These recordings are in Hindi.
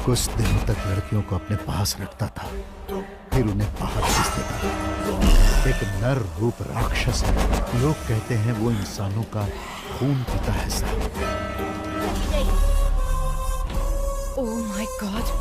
कुछ दिनों तक लड़कियों को अपने पास रखता था, फिर उन्हें बाहर भेज देता था। एक नर रूप राक्षस है। लोग कहते हैं वो इंसानों का खून पीता है साहब। Oh my God.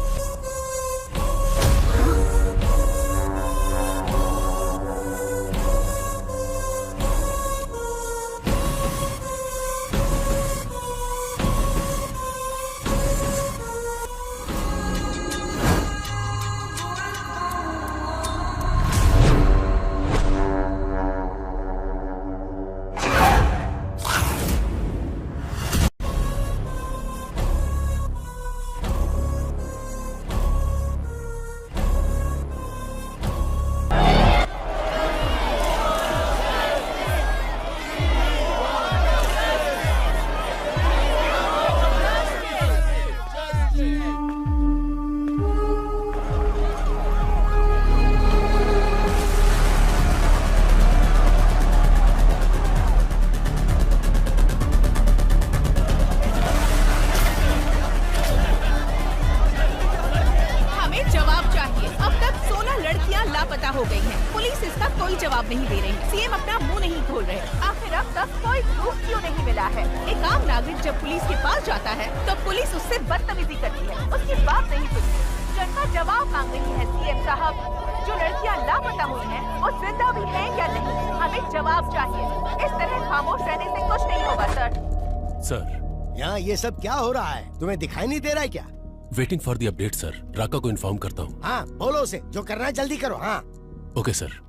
ये सब क्या हो रहा है? तुम्हें दिखाई नहीं दे रहा है क्या? Waiting for the update sir. Raka को इन्फॉर्म करता हूँ। हाँ बोलो उसे, जो करना है जल्दी करो। हाँ ओके सर।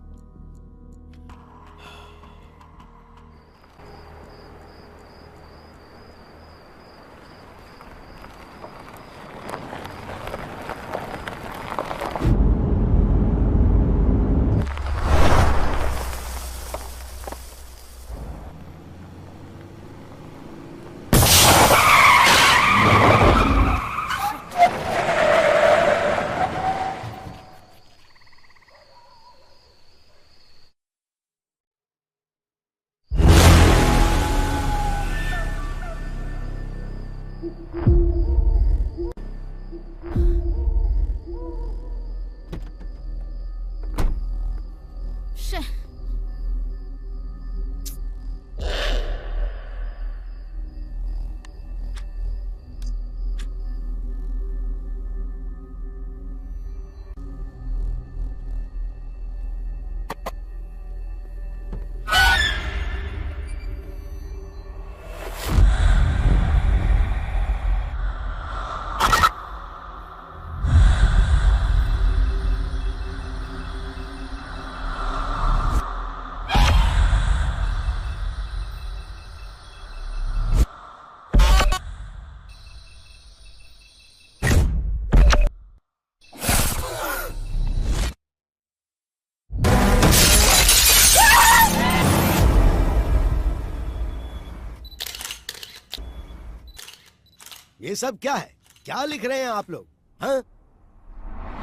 ये सब क्या है? क्या लिख रहे हैं आप लोग? हाँ?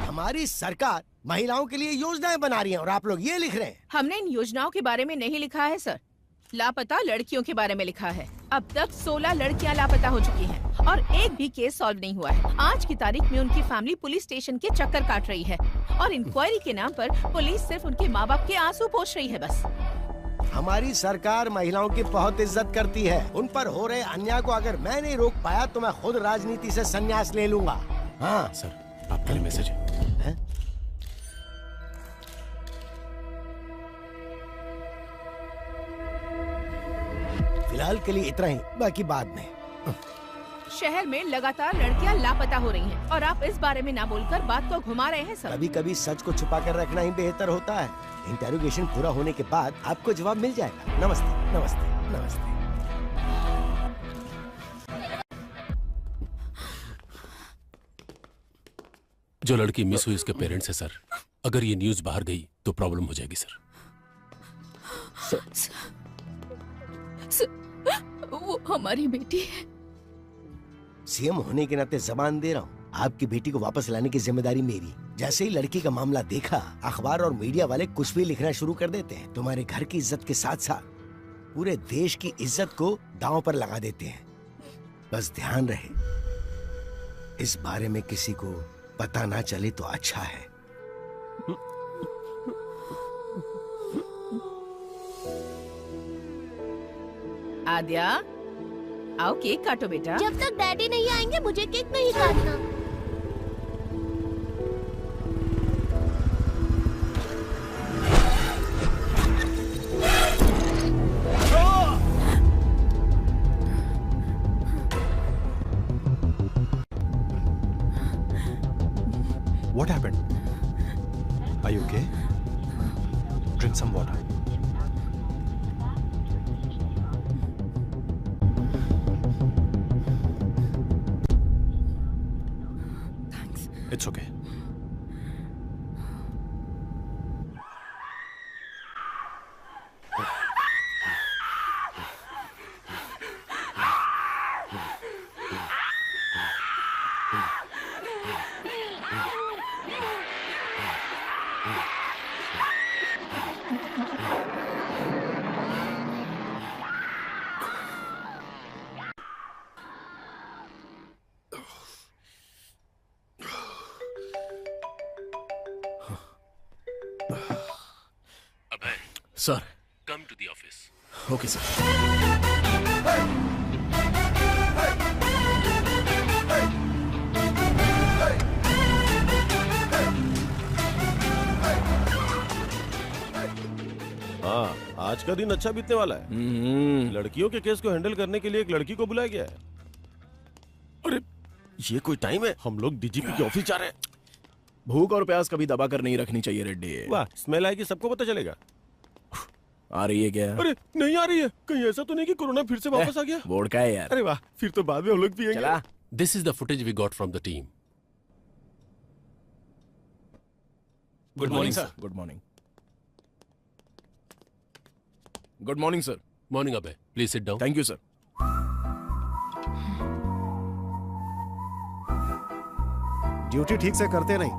हमारी सरकार महिलाओं के लिए योजनाएं बना रही है और आप लोग ये लिख रहे हैं? हमने इन योजनाओं के बारे में नहीं लिखा है सर, लापता लड़कियों के बारे में लिखा है। अब तक 16 लड़कियां लापता हो चुकी हैं और एक भी केस सॉल्व नहीं हुआ है। आज की तारीख में उनकी फैमिली पुलिस स्टेशन के चक्कर काट रही है और इंक्वायरी के नाम पर पुलिस सिर्फ उनके माँ बाप के आंसू पोंछ रही है बस। हमारी सरकार महिलाओं की बहुत इज्जत करती है। उन पर हो रहे अन्याय को अगर मैं नहीं रोक पाया तो मैं खुद राजनीति से संन्यास ले लूंगा। हाँ सर, आपके लिए मैसेज है। फिलहाल के लिए इतना ही, बाकी बाद में। शहर में लगातार लड़कियां लापता हो रही हैं और आप इस बारे में ना बोलकर बात को घुमा रहे हैं सर। कभी कभी सच को छुपा कर रखना ही बेहतर होता है। इंटेरोगेशन पूरा होने के बाद आपको जवाब मिल जाएगा। नमस्ते नमस्ते नमस्ते। जो लड़की मिस हुई उसके पेरेंट्स है सर। अगर ये न्यूज़ बाहर गई तो प्रॉब्लम हो जाएगी सर। वो हमारी बेटी है। सीएम होने के नाते जबान दे रहा हूँ, आपकी बेटी को वापस लाने की जिम्मेदारी मेरी। जैसे ही लड़की का मामला देखा, अखबार और मीडिया वाले कुछ भी लिखना शुरू कर देते हैं। तुम्हारे घर की इज्जत के साथ साथ पूरे देश की इज्जत को दांव पर लगा देते हैं। बस ध्यान रहे, इस बारे में किसी को पता ना चले तो अच्छा है। आद्या, आओ केक काटो बेटा। जब तक डैडी नहीं आएंगे मुझे केक नहीं काटना। What happened? Are you okay? Drink some water. Thanks. It's okay. Sir, come to the office. Okay sir. हाँ, आज का दिन अच्छा बीतने वाला है। लड़कियों के केस को हैंडल करने के लिए एक लड़की को बुलाया गया है। अरे ये कोई टाइम है? हम लोग डीजीपी के ऑफिस जा रहे हैं। भूख और प्यास कभी दबा कर नहीं रखनी चाहिए रेड्डी। वाह, स्मेल आएगी, सबको पता चलेगा। आ रही है क्या? अरे नहीं आ रही है। कहीं ऐसा तो नहीं कि कोरोना फिर से वापस आ गया? बोर्ड का है यार। अरे वाह, फिर तो बाद में हम लोग पिएंगे। चला। This is the footage we got from the team. Good morning sir. Good morning. Good morning sir. Morning अबे, please sit down. Thank you sir. Duty ठीक से करते नहीं,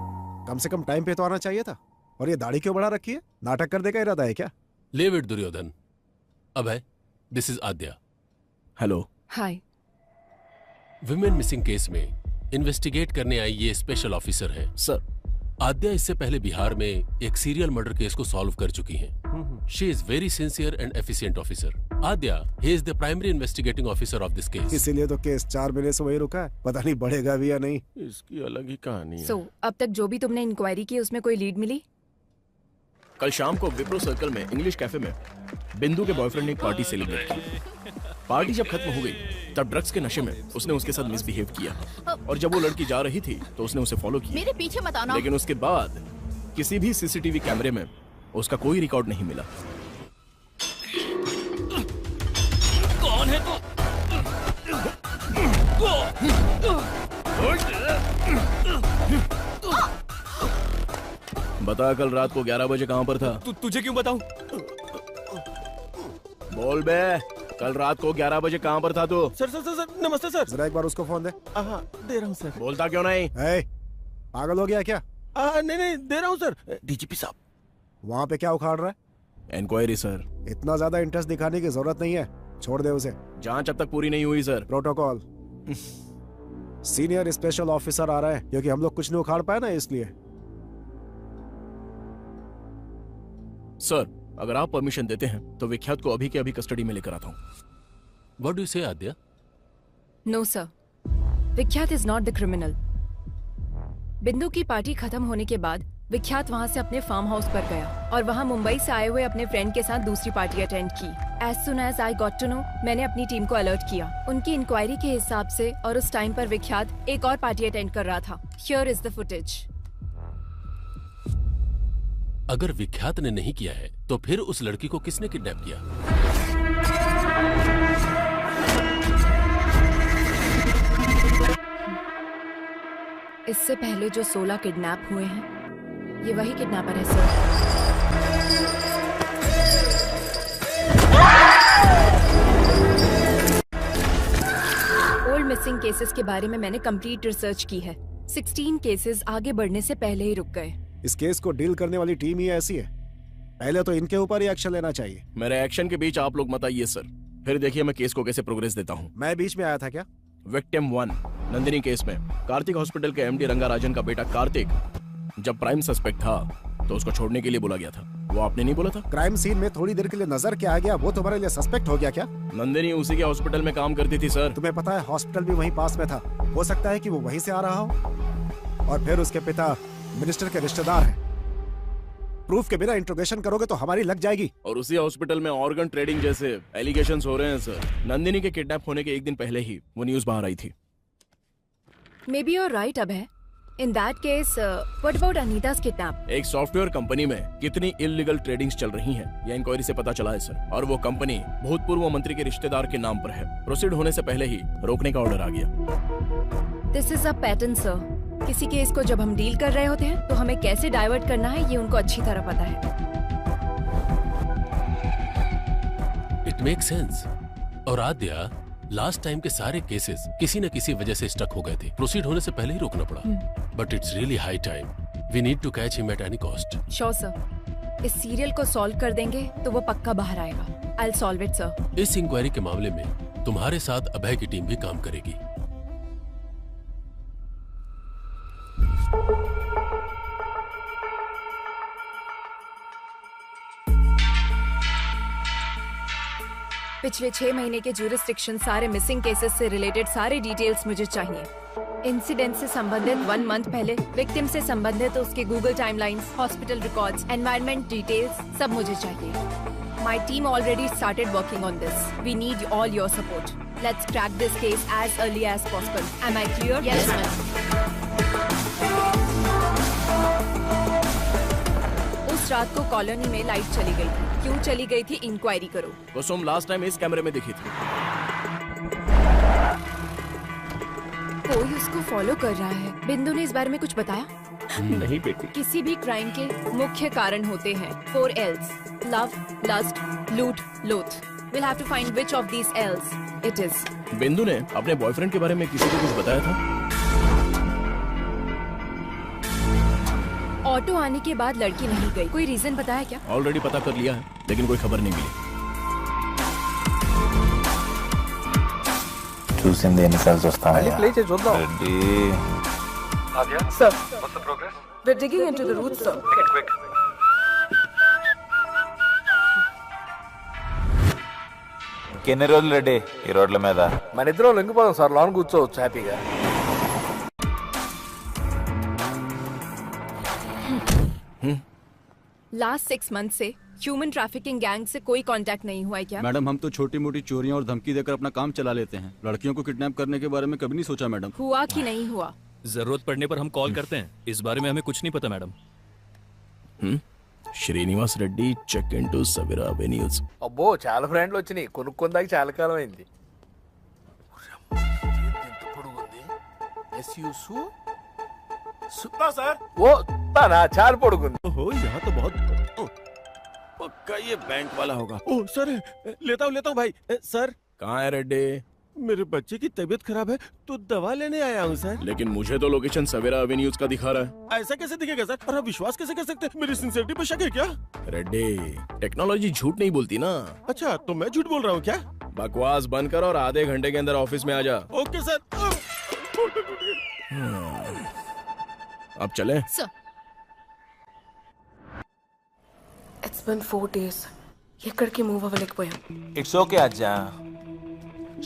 कम से कम टाइम पे तो आना चाहिए था। और ये दाढ़ी क्यों बढ़ा रखी है? नाटक करने का इरादा है क्या? Leave it Duryodhan. Abhay, this is Aadya. Hello. Hi. Women missing case में इन्वेस्टिगेट करने आई ये स्पेशल ऑफिसर हैं। सर, आद्या इससे पहले बिहार में एक सीरियल मर्डर केस को सॉल्व कर चुकी हैं। She is very sincere and efficient officer. Aadya, he is the primary investigating officer of this case. इसीलिए तो केस 4 महीने से वही रुका है। पता नहीं बढ़ेगा भी या नहीं। इसकी अलग ही कहानी है। अब तक जो भी तुमने इंक्वायरी की उसमें कोई लीड मिली? कल शाम को विप्रो सर्कल में इंग्लिश कैफे में बिंदु के बॉयफ्रेंड ने एक पार्टी सेलिब्रेट की। पार्टी जब खत्म हो गई तब ड्रग्स के नशे में उसने उसके साथ मिसबिहेव किया और जब वो लड़की जा रही थी तो उसने उसे फॉलो किया। मेरे पीछे मत आना। लेकिन उसके बाद किसी भी सीसीटीवी कैमरे में उसका कोई रिकॉर्ड नहीं मिला। कौन है तू? बता, कल रात को 11 बजे कहाँ पर था? तुझे क्यों बताऊं? बोल बे, कल रात को 11 बजे कहाँ पर था तू? सर सर सर सर, नमस्ते सर। जरा एक बार उसको फोन दे। हाँ, दे रहा हूँ सर। बोलता क्यों नहीं? पागल हो गया क्या? नहीं नहीं, दे रहा हूँ सर। डीजीपी साहब। वहाँ पे क्या उखाड़ रहा है? Inquiry sir. इतना ज्यादा इंटरेस्ट दिखाने की जरूरत नहीं है, छोड़ दे उसे। जांच अब तक पूरी नहीं हुई sir. Protocol. Senior special officer आ रहा है क्योंकि हम लोग कुछ नहीं उखाड़ पाए ना, इसलिए। सर, अगर आप परमिशन देते हैं तो विख्यात को अभी के अभी कस्टडी में लेकर आता हूँ। व्हाट डू यू से आद्या? नो सर, विख्यात इज नॉट द क्रिमिनल। बिंदु की पार्टी खत्म होने के बाद विख्यात वहाँ से अपने फार्म हाउस पर गया और वहाँ मुंबई से आए हुए अपने फ्रेंड के साथ दूसरी पार्टी अटेंड की। As soon as I got to know, मैंने अपनी टीम को अलर्ट किया। उनकी इंक्वायरी के हिसाब से और उस टाइम पर विख्यात एक और पार्टी अटेंड कर रहा था। Here is the footage. अगर विख्यात ने नहीं किया है तो फिर उस लड़की को किसने किडनैप किया? इससे पहले जो 16 किडनैप हुए हैं, ये वही किडनैपर है सर। ओल्ड मिसिंग केसेस के बारे में मैंने कंप्लीट रिसर्च की है। 16 केसेस आगे बढ़ने से पहले ही रुक गए। इस केस को डील करने वाली टीम ही ऐसी है, पहले तो इनके ऊपर ही एक्शन लेना चाहिए। मेरे एक्शन के बीच आप लोग मत आइए सर, फिर देखिए मैं केस को कैसे प्रोग्रेस देता हूँ। मैं बीच में आया था क्या? विक्टिम 1 नंदिनी केस में कार्तिक हॉस्पिटल के एमडी रंगाराजन का बेटा कार्तिक जब प्राइम सस्पेक्ट था तो उसको छोड़ने के लिए बोला गया था। वो आपने नहीं बोला था? क्राइम सीन में थोड़ी देर के लिए नजर क्या आ गया, वो तुम्हारे लिए सस्पेक्ट हो गया क्या? नंदिनी उसी के हॉस्पिटल में काम करती थी सर। तुम्हें पता है हॉस्पिटल भी वहीं पास में था, हो सकता है कि वो वहीं से आ रहा हो। और फिर उसके पिता मिनिस्टर के रिश्तेदार हैं। प्रूफ के बिना इंट्रोगेशन करोगे तो हमारी लग जाएगी। और उसी हॉस्पिटल में ऑर्गन ट्रेडिंग जैसे एलिगेशंस हो रहे हैं सर। नंदिनी के किडनैप होने के एक दिन पहले ही वो न्यूज बाहर आई थी। Maybe you're right Abhay. In that case, what about Anita's kidnap? एक सॉफ्टवेयर कंपनी में कितनी इलीगल ट्रेडिंग्स चल रही हैं, यह इंक्वायरी से पता चला है सर। और वो कंपनी भूतपूर्व मंत्री के रिश्तेदार के नाम पर है। प्रोसीड होने से पहले ही रोकने का ऑर्डर आ गया। This is a pattern, sir. किसी केस को जब हम डील कर रहे होते हैं तो हमें कैसे डाइवर्ट करना है ये उनको अच्छी तरह पता है। It makes sense. और आद्या, लास्ट टाइम के सारे केसेस किसी न किसी वजह से स्टक हो गए थे। प्रोसीड होने से पहले ही रोकना पड़ा। But it's really high time. We need to catch him at any cost. Sure sir. इस सीरियल को सॉल्व कर देंगे तो वो पक्का बाहर आएगा। I will solve it sir. इस इंक्वायरी के मामले में तुम्हारे साथ अभय की टीम भी काम करेगी। पिछले 6 महीने के ज्यूरिसडिक्शन, सारे मिसिंग केसेस से रिलेटेड सारे डिटेल्स मुझे चाहिए। इंसिडेंट से संबंधित 1 मंथ पहले, विक्टिम से संबंधित उसके Google timelines, hospital records, environment details सब मुझे चाहिए। My team already started working on this. We need all your support. Let's crack this case as early as possible. Am I clear? Yes ma'am. उस रात को कॉलोनी में लाइट चली गई थी। क्यों चली गई थी, इंक्वायरी करो। कुसुम लास्ट टाइम इस कैमरे में दिखी थी। कोई उसको फॉलो कर रहा है। बिंदु ने इस बारे में कुछ बताया? नहीं बेटी। किसी भी क्राइम के मुख्य कारण होते हैं 4 L's: लव, लस्ट, लूट, लोथ। We'll have to find which of these L's it is. बिंदु ने अपने बॉयफ्रेंड के बारे में किसी को कुछ बताया था? ऑटो आने के बाद लड़की नहीं गई। कोई रीजन बताया क्या? ऑलरेडी पता कर लिया है, लेकिन कोई खबर नहीं मिली। చూసింది ఎన్నిసార్లు చూస్తాను ప్లే చేసి చూద్దాం. Reddy Sir, what's the progress? We're digging into the roots, sir. Make it quick. ఎన్ని రోజులు రెడ్డి ఈ రోడ్ల మీద? మన ఇద్దరం లొంగిపోదాం సార్, లాన్ కూర్చోవచ్చు హ్యాపీగా. लास्ट 6 मंथ से ह्यूमन ट्रैफिकिंग गैंग से कोई कांटेक्ट नहीं हुआ है क्या? मैडम, हम तो छोटी मोटी चोरियां और धमकी देकर अपना काम चला लेते हैं। लड़कियों को किडनैप करने के बारे में कभी नहीं सोचा मैडम। हुआ कि नहीं हुआ? जरूरत पड़ने पर हम कॉल करते हैं। इस बारे में हमें कुछ नहीं पता madam. Srinivas Reddy check into Savira avenues. అబ్బో చాలా ఫ్రెండ్లు వచ్చినాయి, కొనుక్కుందాక చాలా కాలం అయింది. सर ఓ తానా చాలా పొడుగుంది. ओहो, यहाँ तो बहुत पक्का ये बैंक वाला होगा। ओह सर, लेता हूँ भाई। सर कहाँ है रेड्डी? मेरे बच्चे की तबीयत खराब है तो दवा लेने आया हूँ सर। लेकिन मुझे तो लोकेशन सवेरा एवेन्यूज का दिखा रहा है। ऐसा कैसे दिखेगा सर? और आप विश्वास कैसे कर सकते हैं? मेरी सिंसियरिटी पे शक है क्या? रेड्डी, टेक्नोलॉजी झूठ नहीं बोलती ना। अच्छा, तो मैं झूठ बोल रहा हूँ क्या? बकवास बंद कर और आधे घंटे के अंदर ऑफिस में आ जा। Okay sir. अब चले? Sir, It's been 4 days. ఎక్కడికి మూవ్ అవ్వలేకపోయాం. ఇట్స్ ఓకే అజ్జా.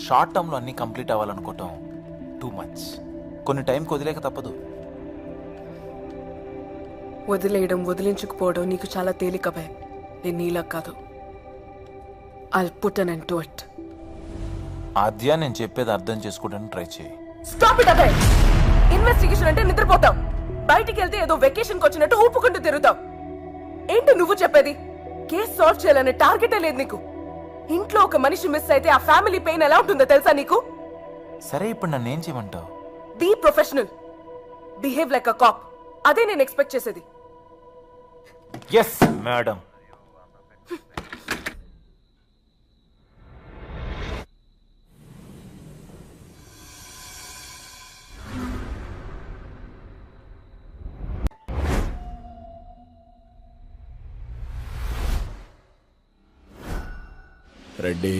షార్ట్ టర్మ్ లో అన్ని కంప్లీట్ అవ్వాలనుకోవటం టూ మచ్. కొన్ని టైం వదిలేక తప్పదు. వదిలేయడం, వదిలించుకుపోవడం నీకు చాలా తేలిక భయ. నేను నీలా కాదు. I'll put an end to it. ఆద్య, నేను చెప్పేది అర్థం చేసుకోవడానికి ట్రై చేయి. Stop it Abhay. ఇన్వెస్టిగేషన్ అంటే నిద్రపోతాం. బయటికి వెళ్తే ఏదో వెకేషన్కి వచ్చినట్టు ఊపుకుంటూ తిరుగుతాం. ఏంటి నువ్వు చెప్పేది? కేసు సాల్వ్ చేయాలనే టార్గెటే లేదు నీకు. ఇంట్లో ఒక మనిషి మిస్ అయితే ఆ ఫ్యామిలీ పెయిన్ ఎలా ఉంటుందో తెలుసా నీకు? సరే, ఇప్పుడు నన్ను ఏం చేయమంటావు? Be professional, behave like a cop. అదే నేను ఎక్స్పెక్ట్ చేసేది. Yes madam. रेड्डी,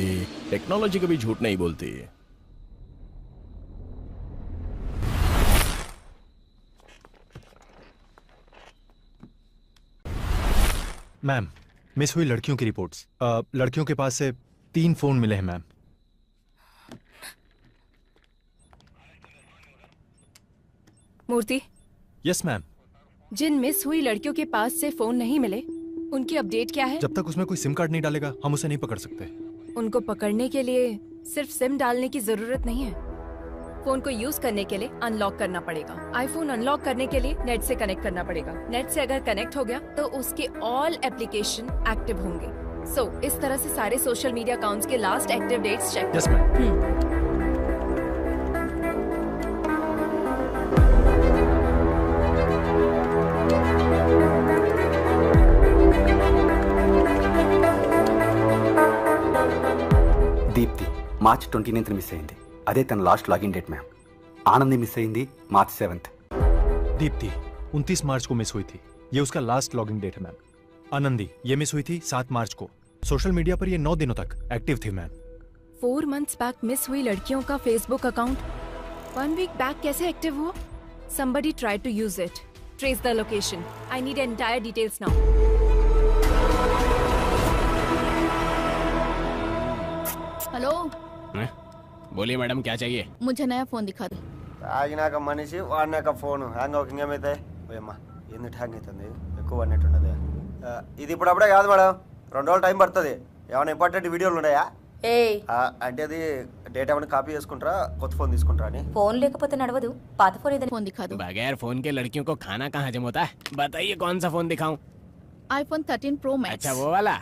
टेक्नोलॉजी कभी झूठ नहीं बोलती। मैम, मिस हुई लड़कियों की रिपोर्ट्स। लड़कियों के पास से 3 फोन मिले हैं मैम। मूर्ति। Yes ma'am. जिन मिस हुई लड़कियों के पास से फोन नहीं मिले, उनकी अपडेट क्या है? जब तक उसमें कोई सिम कार्ड नहीं डालेगा हम उसे नहीं पकड़ सकते। उनको पकड़ने के लिए सिर्फ सिम डालने की जरूरत नहीं है। फोन को यूज करने के लिए अनलॉक करना पड़ेगा। आईफोन अनलॉक करने के लिए नेट से कनेक्ट करना पड़ेगा। नेट से अगर कनेक्ट हो गया तो उसके ऑल एप्लीकेशन एक्टिव होंगे। इस तरह से सारे सोशल मीडिया अकाउंट्स के last active dates check. Yes ma'am. Deepthi March 29th miss అయింది. అదే తన last login date ma'am. Anandi miss अయింది मार्च 7th. दीप्ति 29 मार्च को मिस हुई थी, ये उसका लास्ट लॉगिन डेट है मैम। आनंदी ये मिस हुई थी 7 मार्च को। सोशल मीडिया पर ये 9 दिनों तक एक्टिव थी मैम। 4 months बैक मिस हुई लड़कियों का फेसबुक अकाउंट 1 week बैक कैसे एक्टिव हुआ? Somebody tried to use it. Trace the location. I need entire details now. Hello, बोलिए मैडम, क्या चाहिए? मुझे नया फोन दिखा दो। తాగినాక మనిషి వాడినాక ఫోన్ హ్యాంగ్ అవుతుంది. ఏమైతే ఓయమ్మా ఎందుకు హ్యాంగ్ అవుతుంది? ఎక్కువ అన్నట్టున్నది. ఇది ఇప్పుడప్పుడే కాదు మేడం, 2 రోజులు టైం పడుతుంది. ఏమైనా ఇంపార్టెంట్ వీడియోలు ఉన్నాయా? అంటే అది డేటా ఏమైనా కాపీ చేసుకుంటారా, కొత్త ఫోన్ తీసుకుంటారా అని? फोन लेకపోతే నడవదు. పాత ఫోన్ ఏదైనా फोन दिखा दो। बगैर फोन के लड़कियों को खाना कहाँ हजम होता है? बताइए कौन सा फोन दिखाऊं? iPhone 13 Pro Max। अच्छा वो वाला?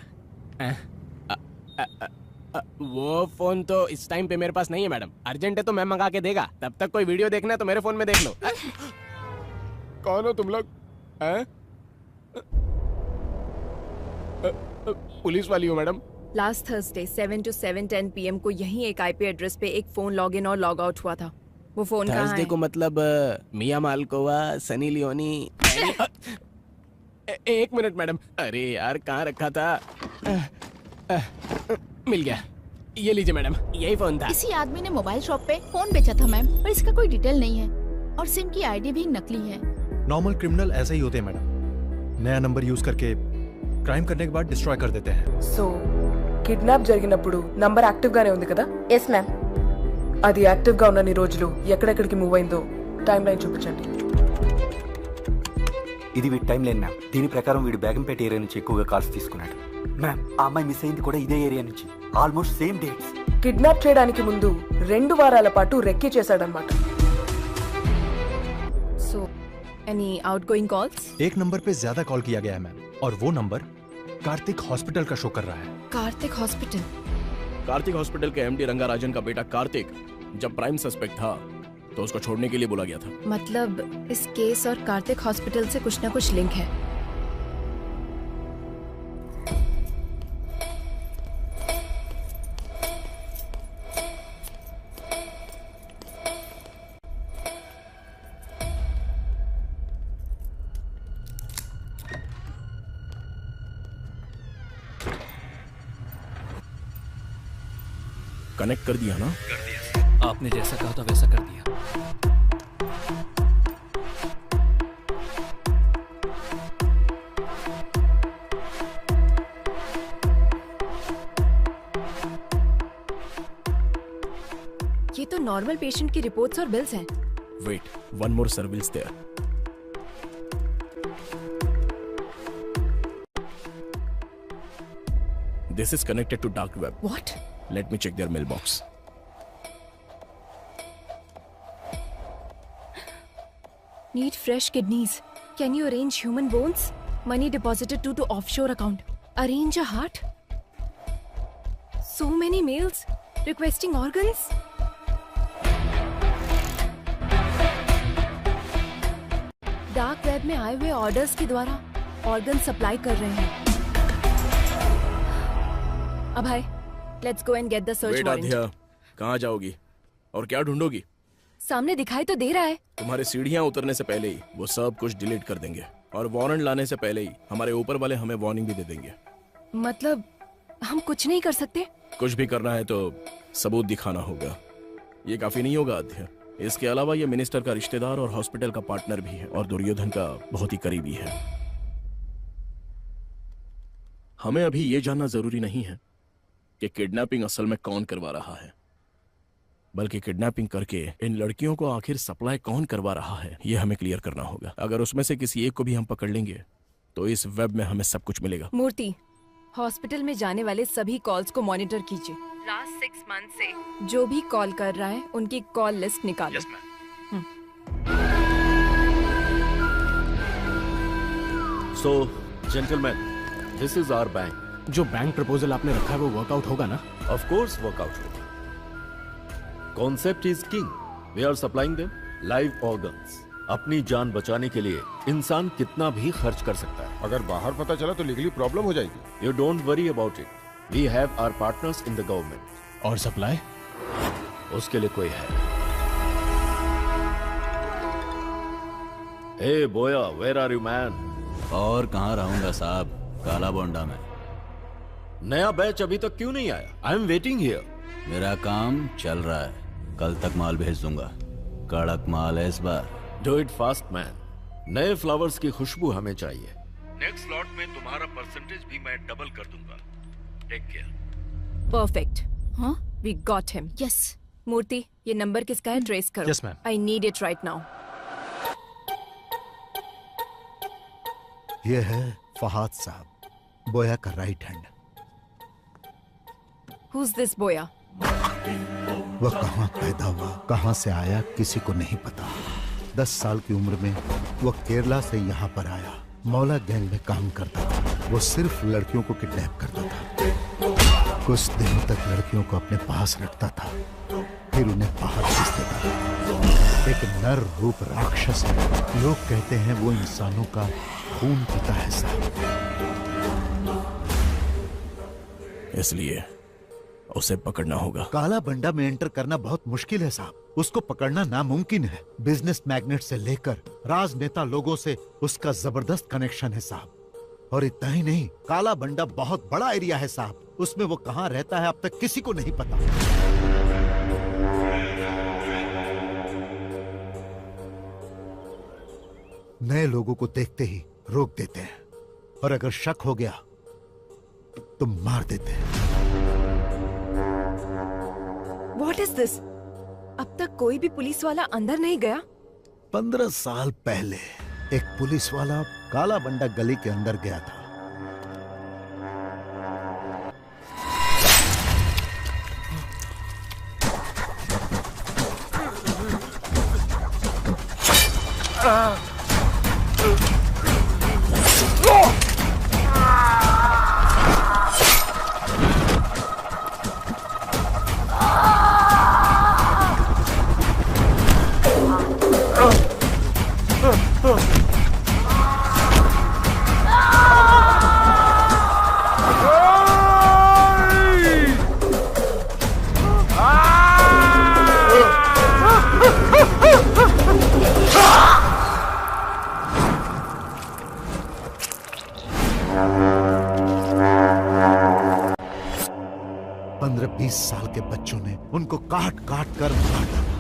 वो फोन तो इस टाइम पे मेरे पास नहीं है मैडम। अर्जेंट है तो मैं मंगा के देगा। तब तक कोई वीडियो देखना है तो मेरे फोन में देख लो। कौन हो तुम लोग? पुलिस वाली हो madam? Last Thursday 7 to 7:10 PM को यही एक IP एड्रेस पे एक फोन लॉग इन और लॉग आउट हुआ था। वो फोन कहाँ है? थर्सडे को मतलब मिया मालकोवा, सनी लियोनी। एक मिनट मैडम, अरे यार कहाँ रखा था? मिल गया, ये लीजिए मैडम, यही फोन था। इसी आदमी ने मोबाइल शॉप पे फोन बेचा था मैम, पर इसका कोई डिटेल नहीं है और सिम की आईडी भी नकली है। नॉर्मल क्रिमिनल ऐसे ही होते हैं मैडम, नया नंबर यूज करके क्राइम करने के बाद डिस्ट्रॉय कर देते हैं। సో కిడ్నాప్ జరిగినప్పుడు నంబర్ యాక్టివ్ గానే ఉంది కదా? Yes ma'am. అది యాక్టివ్ గా ఉన్న రోజులు ఎక్కడెక్కడికి మూవ్ అయిందో టైం లైన్ చూపించండి. ఇది వీడి టైం లైన్ మ్యామ్. దీని ప్రకారం వీడు బేగంపేట ఏరియా నుంచి ఎక్కువగా కాల్స్ తీసుకున్నాడు మ్యామ్. ఆ అమ్మాయి మిస్ అయింది కూడా ఇదే ఏరియా నుంచి, ఆల్మోస్ట్ సేమ్ డేట్స్. కిడ్నాప్ చేయడానికి ముందు 2 వారాల పాటు రెక్కీ చేశాడన్నమాట. So, any outgoing calls? एक नंबर पे ज्यादा कॉल किया गया है मैम, और वो नंबर कार्तिक हॉस्पिटल का शो कर रहा है। कार्तिक हॉस्पिटल? कार्तिक हॉस्पिटल के MD रंगाराजन का बेटा कार्तिक जब प्राइम सस्पेक्ट था तो उसको छोड़ने के लिए बोला गया था। मतलब इस केस और कार्तिक हॉस्पिटल से कुछ ना कुछ लिंक है। कनेक्ट कर दिया ना? कर दिया। आपने जैसा कहा था वैसा कर दिया। ये तो नॉर्मल पेशेंट की रिपोर्ट्स और बिल्स हैं। Wait, one more surveils there. This is connected to dark web. What? Let me check their mailbox. Need fresh kidneys. Can you arrange human bones? Money deposited to offshore account. Arrange a heart. So many mails requesting organs. Dark web में आए हुए ऑर्डर्स के द्वारा ऑर्गन सप्लाई कर रहे हैं। अब hi, let's go and get the search warrant. कहाँ जाओगी और क्या ढूंढोगी? सामने दिखाई तो दे रहा है। तुम्हारे सीढ़ियाँ उतरने से पहले ही वो सब कुछ डिलीट कर देंगे और वारंट लाने से पहले ही हमारे ऊपर वाले हमें वार्निंग भी दे देंगे। मतलब हम कुछ नहीं कर सकते? कुछ भी करना है तो सबूत दिखाना होगा। ये काफी नहीं होगा अध्यय। इसके अलावा ये मिनिस्टर का रिश्तेदार और हॉस्पिटल का पार्टनर भी है और दुर्योधन का बहुत ही करीबी है। हमें अभी ये जानना जरूरी नहीं है कि किडनैपिंग असल में कौन करवा रहा है, बल्कि किडनैपिंग करके इन लड़कियों को आखिर सप्लाई कौन करवा रहा है, ये हमें क्लियर करना होगा। अगर उसमें से किसी एक को भी हम पकड़ लेंगे तो इस वेब में हमें सब कुछ मिलेगा। मूर्ति, हॉस्पिटल में जाने वाले सभी कॉल्स को मॉनिटर कीजिए। लास्ट 6 मंथ से जो भी कॉल कर रहा है उनकी कॉल लिस्ट निकालो। So gentleman, this is our bank. जो बैंक प्रपोजल आपने रखा है वो वर्कआउट होगा ना? ऑफ कोर्स वर्कआउट होगा। Concept is king. We are supplying them live organs. अपनी जान बचाने के लिए इंसान कितना भी खर्च कर सकता है। अगर बाहर पता चला तो लीगली प्रॉब्लम हो जाएगी। You don't worry about it, we have our partners in the government. और सप्लाई? उसके लिए कोई है। हे बोया, वेयर आर यू मैन? और कहाँ रहूंगा साहब, काला बोंडा में। नया बैच अभी तक क्यों नहीं आया? I am waiting here. मेरा काम चल रहा है, कल तक माल भेज दूंगा। कड़क माल है इस बार। Do it fast man. नए फ्लावर्स की खुशबू हमें चाहिए। नेक्स्ट लॉट में तुम्हारा परसेंटेज भी मैं डबल कर दूंगा। Take care. परफेक्ट। हाँ, we got him. Yes. Murthy, ये नंबर किसका है? ट्रेस करो। Yes ma'am. I need it right now. ये है फहाद साहब, बोया का राइट हैंड। Who's this बोया? वह कहाँ पैदा हुआ, कहाँ से आया, किसी को नहीं पता। 10 साल की उम्र में वह केरला से यहाँ पर आया। मौला गैंग में काम करता था। वो सिर्फ लड़कियों को किडनैप करता था। कुछ दिनों तक लड़कियों को अपने पास रखता था, फिर उन्हें बाहर भेज देता था। एक नर रूप राक्षस है। लोग कहते हैं वो इंसानों का खून पीता है साहब। इसलिए उसे पकड़ना होगा। काला बंडा में एंटर करना बहुत मुश्किल है साहब। उसको पकड़ना नामुमकिन है। बिजनेस मैग्नेट से लेकर राजनेता लोगों से उसका जबरदस्त कनेक्शन है साहब। और इतना ही नहीं, काला बंडा बहुत बड़ा एरिया है साहब। उसमें वो कहाँ रहता है अब तक किसी को नहीं पता। नए लोगों को देखते ही रोक देते हैं, और अगर शक हो गया तो मार देते हैं। What is this? अब तक कोई भी पुलिस वाला अंदर नहीं गया? 15 साल पहले एक पुलिस वाला काला बंडा गली के अंदर गया था। साल के बच्चों ने उनको काट काट कर मार डाला।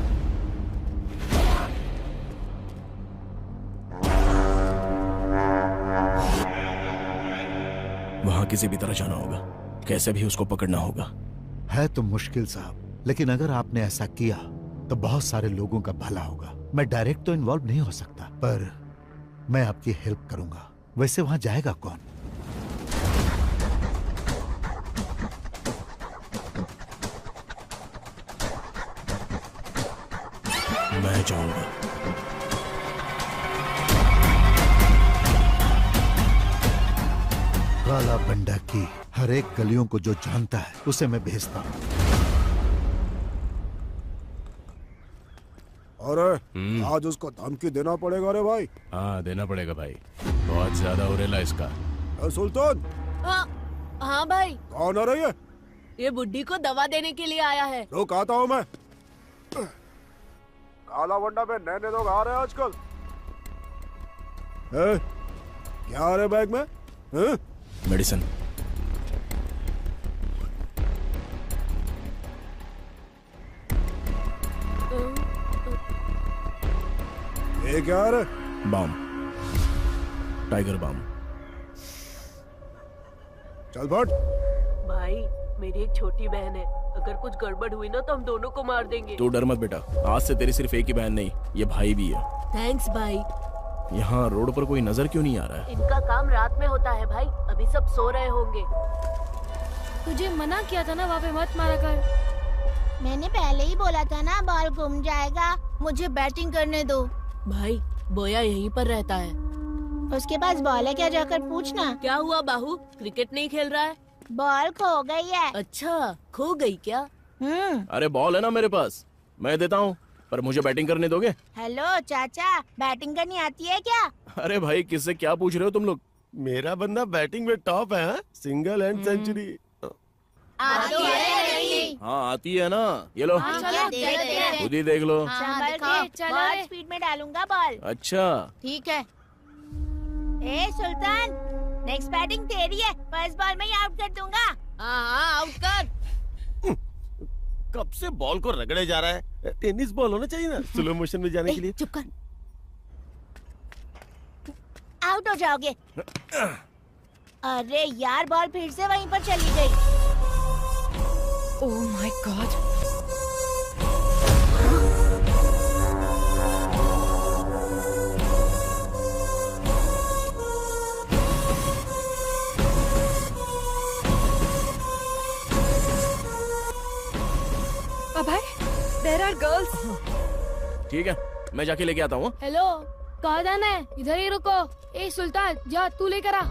वहां किसी भी तरह जाना होगा, कैसे भी उसको पकड़ना होगा। है तो मुश्किल साहब, लेकिन अगर आपने ऐसा किया तो बहुत सारे लोगों का भला होगा। मैं डायरेक्ट तो इन्वॉल्व नहीं हो सकता, पर मैं आपकी हेल्प करूंगा। वैसे वहां जाएगा कौन? मैं जाऊंगा। काला बंडा की हर एक गलियों को जो जानता है उसे मैं भेजता हूँ। अरे आज उसको धमकी देना पड़ेगा रे भाई। हाँ देना पड़ेगा भाई, बहुत ज्यादा उरेला इसका। सुल्तान। हाँ भाई। कौन आ रही है? ये बुड्ढी को दवा देने के लिए आया है। रुक आता हूँ मैं। काला बंडा में नए लोग आ रहे हैं आजकल। क्या आ रहे बैग में? मेडिसिन। ये क्या आ रहा? बम, टाइगर बम। चल बट। भाई मेरी एक छोटी बहन है, अगर कुछ गड़बड़ हुई ना तो हम दोनों को मार देंगे। तू डर मत बेटा, आज से तेरी सिर्फ एक ही बहन नहीं, ये भाई भी है। थैंक्स भाई। यहाँ रोड पर कोई नजर क्यों नहीं आ रहा है? इनका काम रात में होता है भाई, अभी सब सो रहे होंगे। तुझे मना किया था ना वहाँ पे मत मारा कर। मैंने पहले ही बोला था ना बॉल घूम जाएगा, मुझे बैटिंग करने दो। भाई बोया यहीं पर रहता है। उसके पास बॉल है क्या, जाकर पूछना। क्या हुआ बाहू, क्रिकेट नहीं खेल रहा है? बॉल खो गई है। अच्छा खो गई क्या? अरे बॉल है ना मेरे पास, मैं देता हूँ, पर मुझे बैटिंग करने दोगे? हेलो चाचा, बैटिंग करनी आती है क्या? अरे भाई किससे क्या पूछ रहे हो तुम लोग? मेरा बंदा बैटिंग में टॉप है, सिंगल एंड सेंचुरी। आती है? हाँ आती है ना, ये लो खुद ही देख लो। बहुत स्पीड में डालूंगा बॉल। अच्छा ठीक है। ए सुल्तान, नेक्स्ट बैटिंग तेरी है, फर्स्ट बॉल में ही आउट कर दूंगा। हाँ आउट कर। कब से बॉल को रगड़े जा रहा है, टेनिस बॉल होना चाहिए ना स्लो मोशन में जाने के लिए। चुप कर, आउट हो जाओगे। अरे यार बॉल फिर से वहीं पर चली गई। Oh my God. Abhay, there are girls. ठीक है, मैं जाके लेके आता हूँ। हेलो, कहाँ जाना है? इधर ही रुको। ए सुल्तान, जा तू लेकर आ।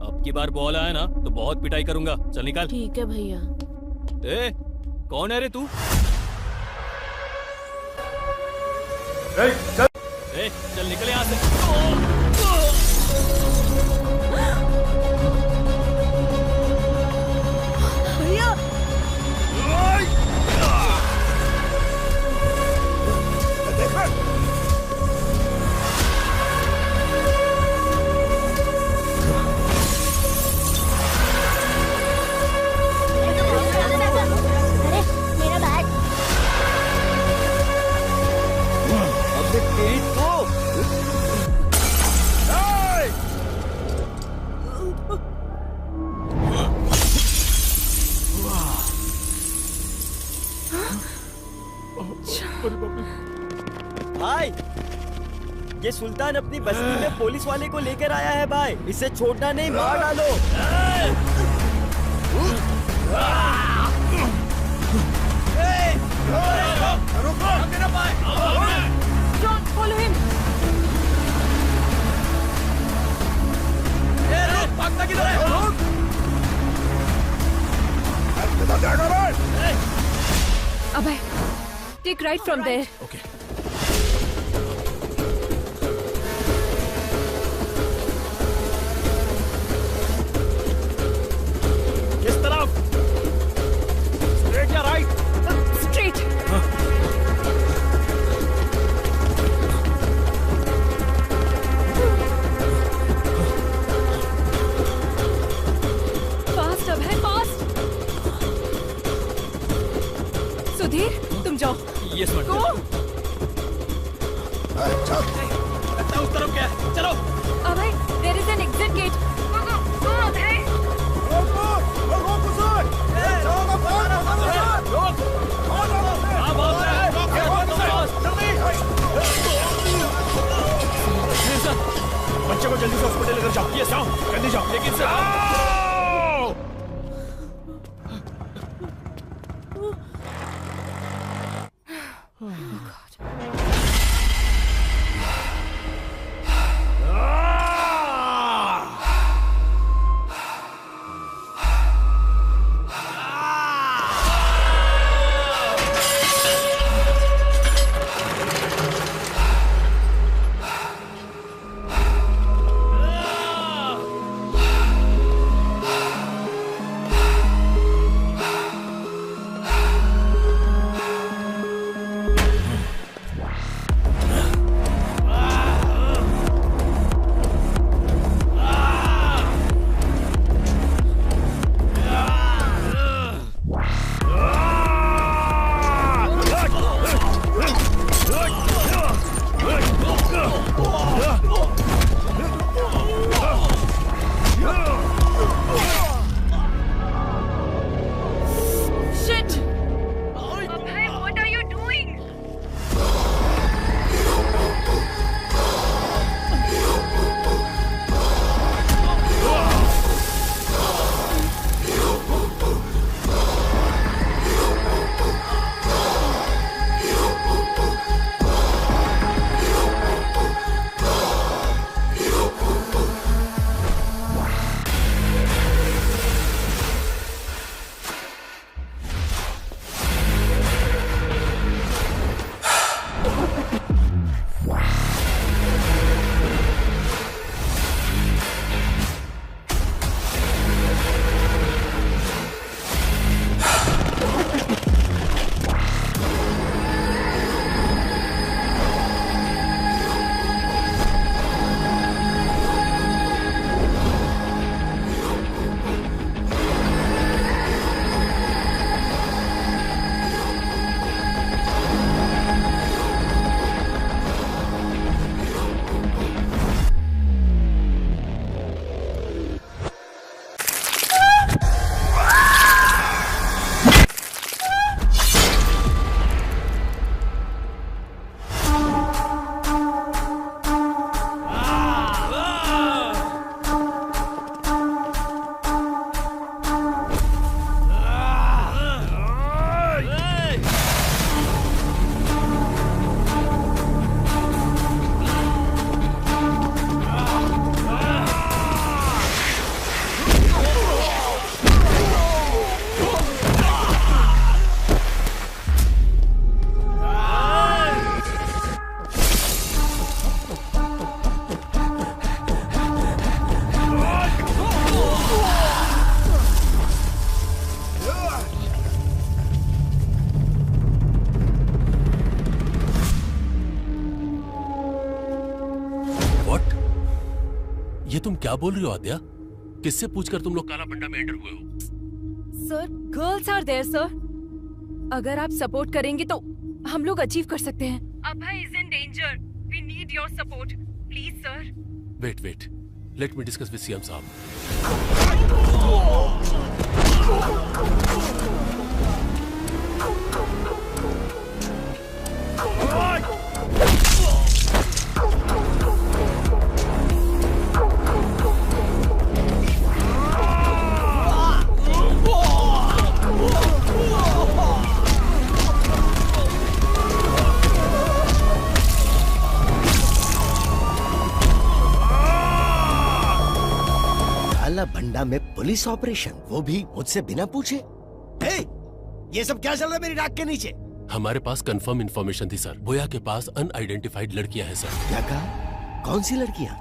अब की बार बॉल आया ना तो बहुत पिटाई करूंगा। चल निकाल। ठीक है भैया। ए, कौन है रे तू? चल निकल यहाँ से। भैया भाई, ये सुल्तान अपनी बस्ती में पुलिस वाले को लेकर आया है भाई, इसे छोड़ना नहीं, मार डालो। Don't follow him. भागता किधर है? अभय, take right from there. Okay. किस तरफ? स्ट्रेट या राइट? Straight. Fast अभय, fast. सुधीर, तुम जाओ। Yes, madam. Go. लगता उस तरफ क्या है? चलो। अभय, there is an exit gate. Go, अभय. बच्चे को जल्दी से हॉस्पिटल लेकर जाओ। ये जाओ, जल्दी जाओ। लेकिन ये तुम क्या बोल रही हो आद्या? किससे पूछकर तुम लोग काला बंडा में एंटर हुए हो? Sir, girls are there sir. अगर आप सपोर्ट करेंगे तो हम लोग अचीव कर सकते हैं। Abhay is in danger. We need your support please sir. Wait, let me discuss with CM साहब। काला भंडा में पुलिस ऑपरेशन, वो भी मुझसे बिना पूछे। ये सब क्या चल रहा है मेरी नाक के नीचे? हमारे पास कंफर्म इंफॉर्मेशन थी सर। बोया के पास अनआइडेंटिफाइड लड़कियां हैं सर। क्या कहा? कौन सी लड़कियां?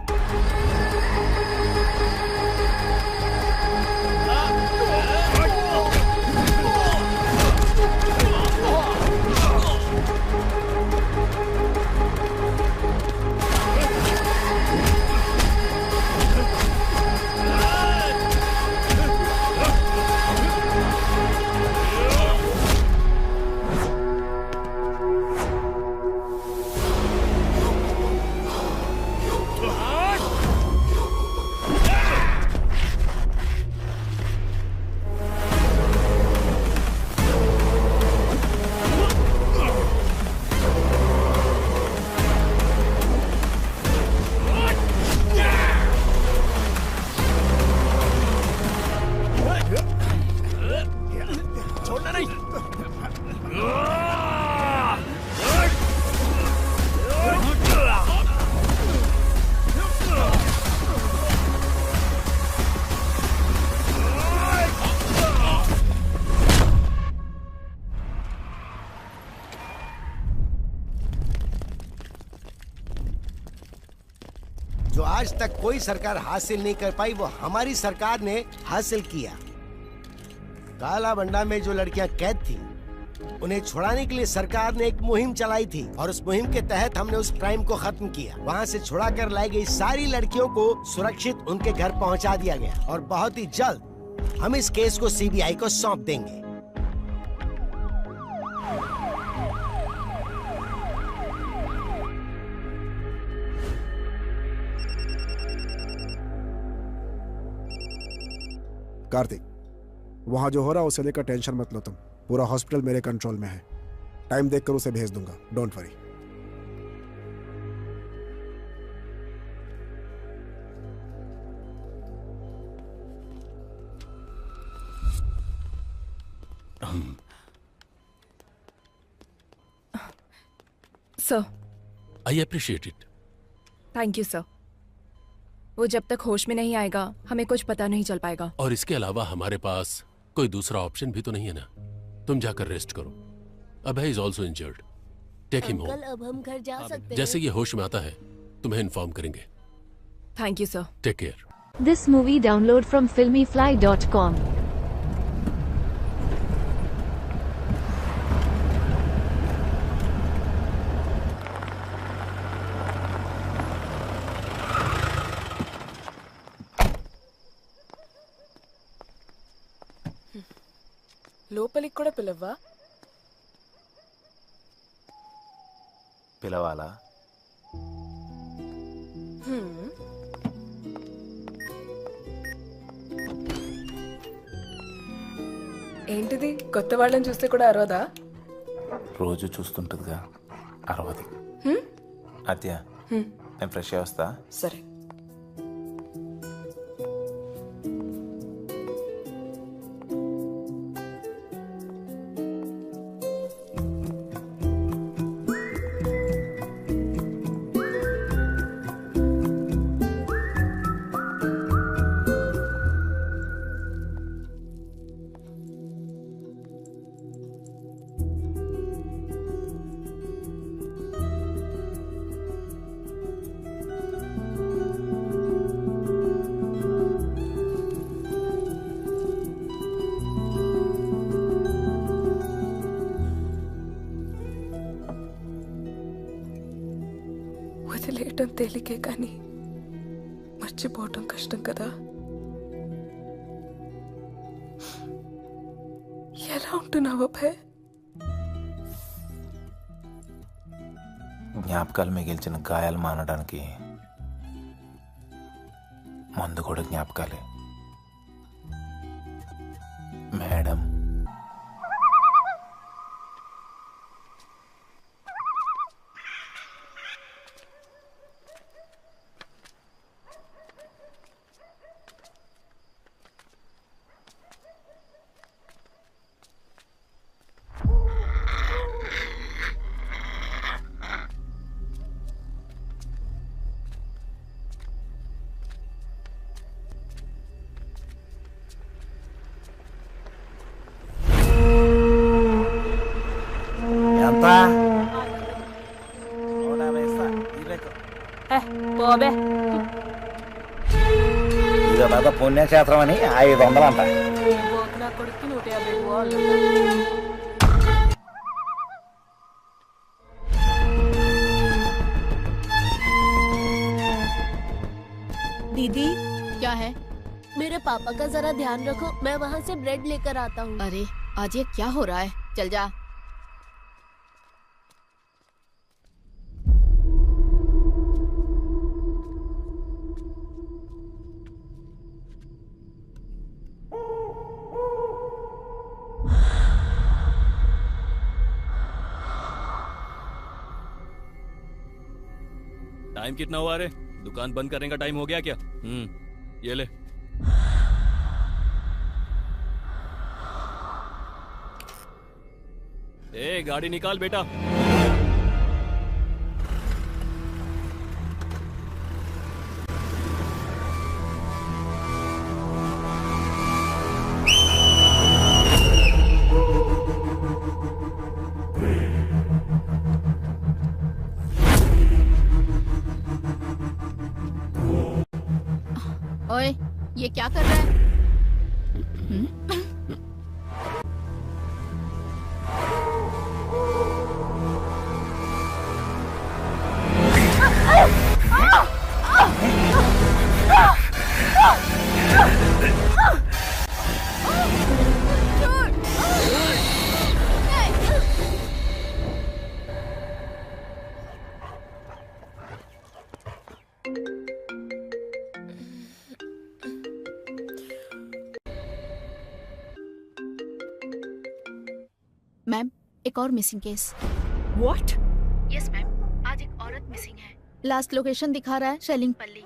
जो आज तक कोई सरकार हासिल नहीं कर पाई वो हमारी सरकार ने हासिल किया। काला बंडा में जो लड़कियां कैद थी उन्हें छुड़ाने के लिए सरकार ने एक मुहिम चलाई थी और उस मुहिम के तहत हमने उस क्राइम को खत्म किया। वहां से छुड़ा कर लाई गई सारी लड़कियों को सुरक्षित उनके घर पहुंचा दिया गया और बहुत ही जल्द हम इस केस को सीबीआई को सौंप देंगे। कार्तिक, वहां जो हो रहा है उसे लेकर टेंशन मत लो तुम। पूरा हॉस्पिटल मेरे कंट्रोल में है। टाइम देखकर उसे भेज दूंगा, don't worry. Sir, I appreciate it. Thank you sir. वो जब तक होश में नहीं आएगा हमें कुछ पता नहीं चल पाएगा। और इसके अलावा हमारे पास कोई दूसरा ऑप्शन भी तो नहीं है ना। तुम जाकर रेस्ट करो। Abhay is also injured. Take him home. अब हम घर जा सकते हैं। जैसे ये होश में आता है तुम्हें इन्फॉर्म करेंगे। Thank you sir. Take care. This movie download from filmyfly.com. లోపలికి కూడా పిలవ్వా? పిలవాలా? ఏంటిది, కొత్త వాళ్ళని చూస్తే కూడా అరవదా? రోజు చూస్తుంటుందిగా, అరవదు. అత్య, నేను ఫ్రెష్ వస్తా. సరే. వదిలేయటం తేలికే కానీ మర్చిపోవటం కష్టం కదా. ఎలా ఉంటున్నావు అబ్బాయి? జ్ఞాపకాలు మిగిల్చిన గాయాలు మానడానికి మందు కూడా జ్ఞాపకాలే మేడం. ఇదో పెద్ద పుణ్యక్షేత్రం అని 500 అంట. నా కొడుకు 150 दीदी क्या है? मेरे पापा का जरा ध्यान रखो, मैं वहाँ से ब्रेड लेकर आता हूँ. अरे आज ये क्या हो रहा है? चल जा. टाइम कितना हुआ रे? दुकान बंद करने का टाइम हो गया क्या? ये ले. ए गाड़ी निकाल बेटा. ओए, ये क्या कर रहा है? मैम, एक और missing case. What? Yes ma'am, आज एक औरत मिसिंग है. लास्ट लोकेशन दिखा रहा है शेलिंगपल्ली.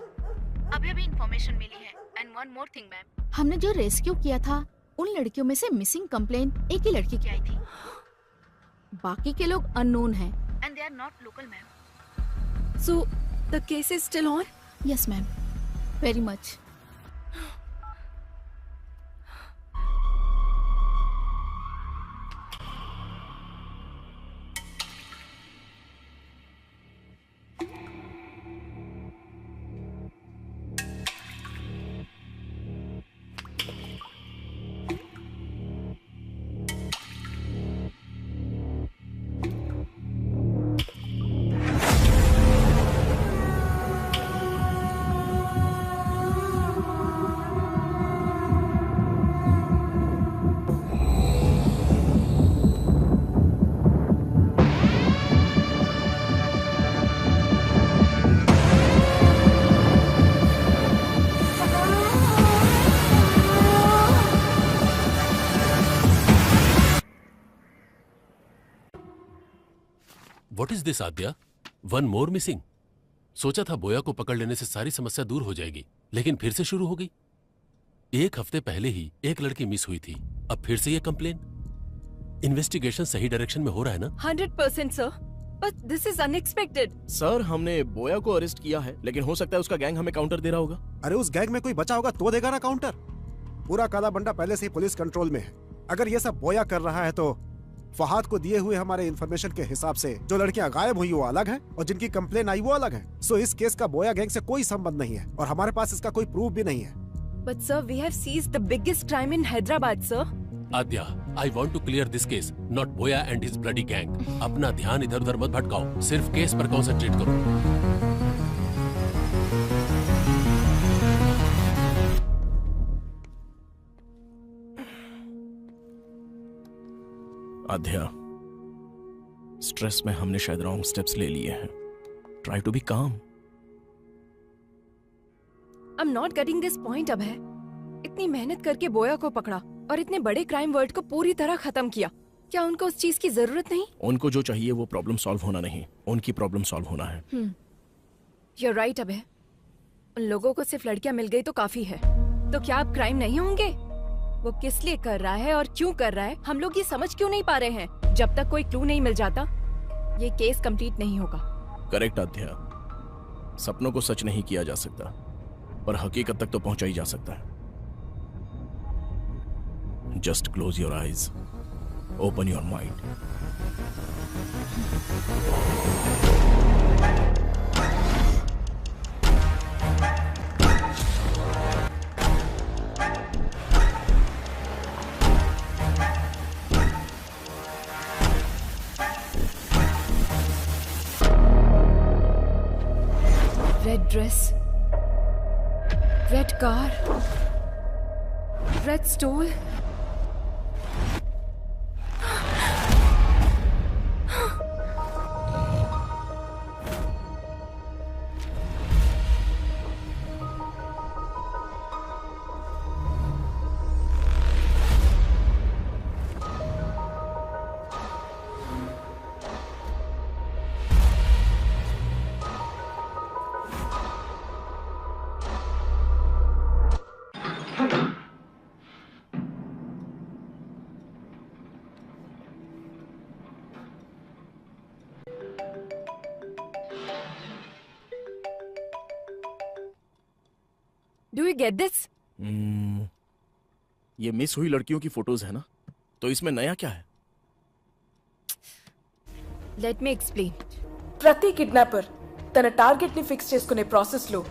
अभी अभी इंफॉर्मेशन मिली है. And one more thing ma'am, हमने जो रेस्क्यू किया था उन लड़कियों में से मिसिंग कंप्लेन एक ही लड़की की आई थी. बाकी के लोग अननोन हैं and they are not local ma'am. So the case is still on? Yes ma'am, very much. What is this, Aadya? One more missing. सोचा था बोया को पकड़ लेने से सारी समस्या दूर हो जाएगी, लेकिन फिर से शुरू हो गई. 1 हफ्ते पहले ही एक लड़की मिस हुई थी, अब फिर से ये कंप्लेन. इन्वेस्टिगेशन सही डायरेक्शन में हो रहा है ना? 100% sir, but this is unexpected. Sir, हमने बोया को अरेस्ट किया है, लेकिन हो सकता है उसका गैंग हमें काउंटर दे रहा होगा. अरे उस गैंग में कोई बचा होगा तो देगा ना काउंटर. पूरा काला बंडा पहले से ही पुलिस कंट्रोल में है. अगर ये सब बोया कर रहा है तो फहाद को दिए हुए हमारे इंफॉर्मेशन के हिसाब से जो लड़कियां गायब हुई वो अलग हैं और जिनकी कंप्लेन आई वो अलग है. सो इस केस का बोया गैंग से कोई संबंध नहीं है और हमारे पास इसका कोई प्रूफ भी नहीं है. But sir, we have seized the biggest crime in Hyderabad, sir. Adya, I want to clear this case, not Boya and his bloody gang. अपना ध्यान इधर-उधर मत भटकाओ, सिर्फ केस पर कंसंट्रेट करो. आध्या, स्ट्रेस में हमने शायद रॉन्ग स्टेप्स ले लिए हैं। ट्राई टू बी काम। I am not getting this point. अब है इतनी मेहनत करके बोया को पकड़ा और इतने बड़े क्राइम वर्ल्ड को पूरी तरह खत्म किया, क्या उनको उस चीज की जरूरत नहीं? उनको जो चाहिए वो प्रॉब्लम सॉल्व होना नहीं, उनकी प्रॉब्लम सॉल्व होना है। You're right अब है। उन लोगों को सिर्फ लड़कियां मिल गई तो काफी है। तो क्या अब क्राइम नहीं होंगे? वो किस लिए कर रहा है और क्यों कर रहा है, हम लोग ये समझ क्यों नहीं पा रहे हैं? जब तक कोई क्लू नहीं मिल जाता ये केस कंप्लीट नहीं होगा। करेक्ट आध्या, सपनों को सच नहीं किया जा सकता, पर हकीकत तक तो पहुंचा ही जा सकता है। Just close your eyes, open your mind. Red dress, red car, red stole. Do you get this? ये मिस हुई लड़कियों की फोटोज है ना, तो इसमें नया क्या है? Let me explain. ప్రతి కిడ్నాపర్ తన టార్గెట్ ని ఫిక్స్ చేసుకునే ప్రాసెస్ లో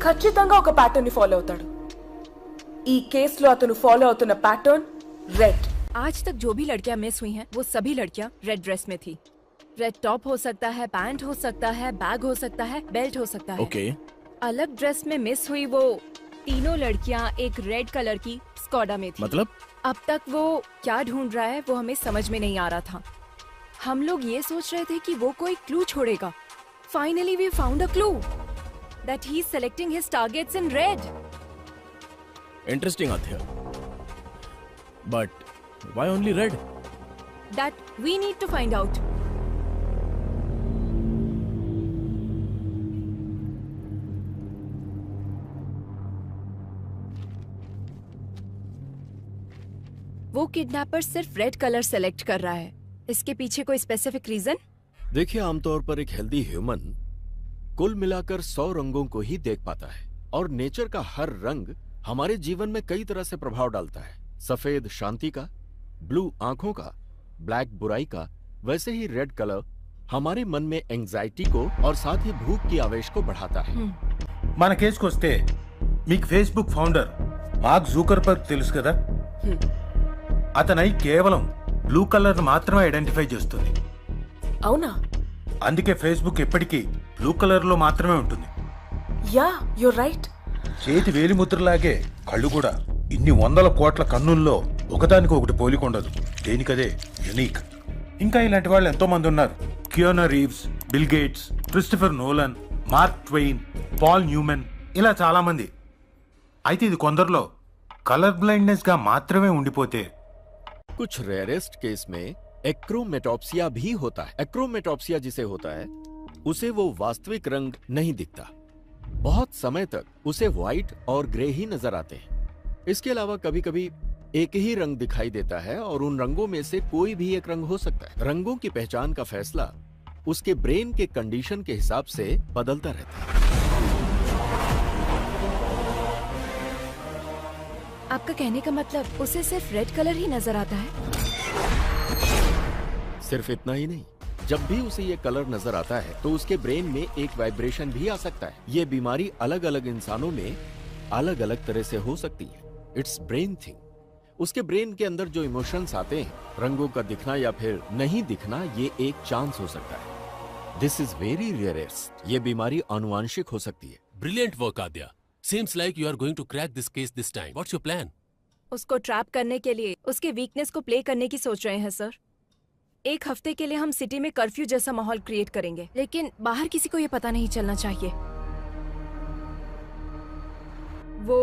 ఖచ్చితంగా ఒక ప్యాటర్న్ ని ఫాలో అవుతాడు. ఈ కేసులో అతను ఫాలో అవుతున్న ప్యాటర్న్ రెడ్. आज तक जो भी लड़कियां मिस हुई हैं, वो सभी लड़कियां रेड ड्रेस में थी। रेड टॉप हो सकता है, पैंट हो सकता है, बैग हो सकता है, बेल्ट हो सकता है। ओके। अलग ड्रेस में मिस हुई वो तीनों लड़कियां एक रेड कलर की स्कॉडा में थी। मतलब? अब तक वो क्या ढूंढ रहा है वो हमें समझ में नहीं आ रहा था। हम लोग ये सोच रहे थे कि वो कोई क्लू छोड़ेगा। Finally we found a clue that he's selecting his targets in red. Interesting Aadhya, but why only red? That we need to find out. वो किडनैपर सिर्फ रेड कलर सेलेक्ट कर रहा है, इसके पीछे कोई स्पेसिफिक रीजन? देखिए, आमतौर पर एक हेल्दी ह्यूमन कुल मिलाकर 100 रंगों को ही देख पाता है, और नेचर का हर रंग हमारे जीवन में कई तरह से प्रभाव डालता है। सफेद शांति का, ब्लू आंखों का, ब्लैक बुराई का, वैसे ही रेड कलर हमारे मन में एंजाइटी को और साथ ही भूख की आवेश को बढ़ाता है। మన కేసుకొస్తే మీకు ఫేస్బుక్ ఫౌండర్ మార్క్ జూకర్బర్గ్ తెలుసు కదా, అతనై కేవలం బ్లూ కలర్ మాత్రమే ఐడెంటిఫై చేస్తుంది. అవునా? అందుకే ఫేస్బుక్ ఎప్పటికీ బ్లూ కలర్ లో మాత్రమే ఉంటుంది. Yeah, you're right. చేతి వేలిముద్రలాగే కళ్ళు కూడా ఇన్ని వందల కోట్ల కన్నుల్లో ఒకదానికి ఒకటి పోలికొండదు. దేనికదే యునిక్. ఇంకా ఇలాంటి వాళ్ళు ఎంతో మంది ఉన్నారు. Keanu Reeves, Bill Gates, Christopher Nolan, Mark Twain, Paul Newman, ఇలా చాలా మంది. అయితే ఇది కొందరిలో కలర్ బ్లైండ్నెస్ గా మాత్రమే ఉండిపోతే कुछ रेयरेस्ट केस में एक्रोमेटॉप्सिया भी होता है। एक्रोमेटॉप्सिया जिसे होता है उसे वो वास्तविक रंग नहीं दिखता, बहुत समय तक उसे व्हाइट और ग्रे ही नजर आते हैं। इसके अलावा कभी कभी एक ही रंग दिखाई देता है और उन रंगों में से कोई भी एक रंग हो सकता है। रंगों की पहचान का फैसला उसके ब्रेन के कंडीशन के हिसाब से बदलता रहता है। आपका कहने का मतलब उसे सिर्फ रेड कलर ही नजर आता है? सिर्फ इतना ही नहीं, जब भी उसे ये कलर नजर आता है तो उसके ब्रेन में एक वाइब्रेशन भी आ सकता है। ये बीमारी अलग अलग इंसानों में अलग अलग तरह से हो सकती है। It's brain thing. उसके ब्रेन के अंदर जो इमोशंस आते हैं, रंगों का दिखना या फिर नहीं दिखना, ये एक चांस हो सकता है। This is very rarest. ये बीमारी आनुवांशिक हो सकती है। Brilliant work Aadya. Seems like you are going to crack this case this time. What's your plan? उसको ट्रैप करने के लिए उसके वीकनेस को प्ले करने की सोच रहे हैं सर। एक हफ्ते के लिए हम सिटी में कर्फ्यू जैसा माहौल क्रिएट करेंगे, लेकिन बाहर किसी को ये पता नहीं चलना चाहिए। वो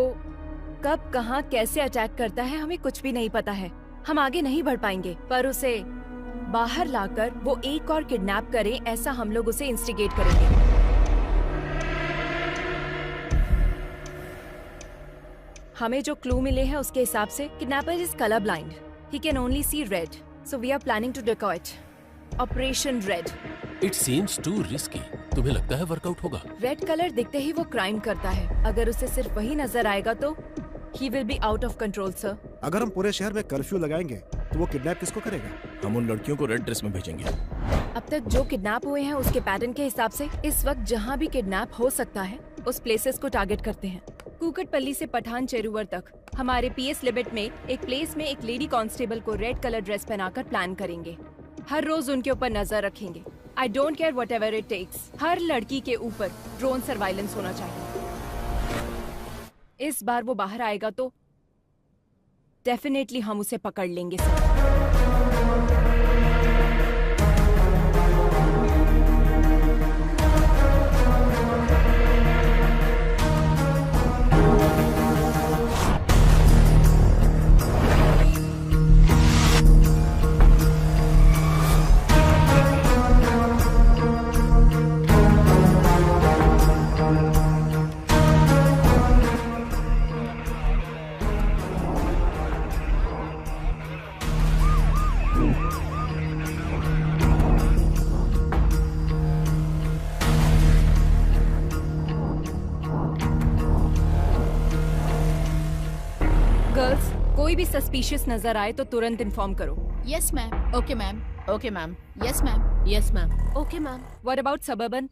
कब कहाँ कैसे अटैक करता है हमें कुछ भी नहीं पता है। हम आगे नहीं बढ़ पाएंगे, पर उसे बाहर लाकर वो एक और किडनैप करे, ऐसा हम लोग उसे इंस्टिगेट करेंगे। हमें जो क्लू मिले हैं उसके हिसाब से kidnapper is colour blind, he can only see red, so we are planning to decoy it. Operation red. It seems too risky. तुम्हें लगता है वर्कआउट होगा? रेड कलर दिखते ही वो क्राइम करता है। अगर उसे सिर्फ वही नजर आएगा तो he will be out of control sir. अगर हम पूरे शहर में कर्फ्यू लगाएंगे तो वो किडनैप किसको करेगा? हम उन लड़कियों को रेड ड्रेस में भेजेंगे। अब तक जो किडनैप हुए हैं उसके पैटर्न के हिसाब से इस वक्त जहाँ भी किडनैप हो सकता है उस प्लेसेस को टारगेट करते हैं। कुकटपल्ली से पठान चेरुवर तक हमारे पीएस लिमिट में एक प्लेस में एक लेडी कांस्टेबल को रेड कलर ड्रेस पहनाकर प्लान करेंगे। हर रोज उनके ऊपर नजर रखेंगे। I don't care whatever it takes. हर लड़की के ऊपर ड्रोन सर्वाइलेंस होना चाहिए। इस बार वो बाहर आएगा तो डेफिनेटली हम उसे पकड़ लेंगे सर। कोई भी सस्पिशियस नजर आए तो तुरंत इन्फॉर्म करो। Yes ma'am. Okay ma'am. Okay ma'am. Yes ma'am. Yes ma'am. Okay ma'am. What about suburban?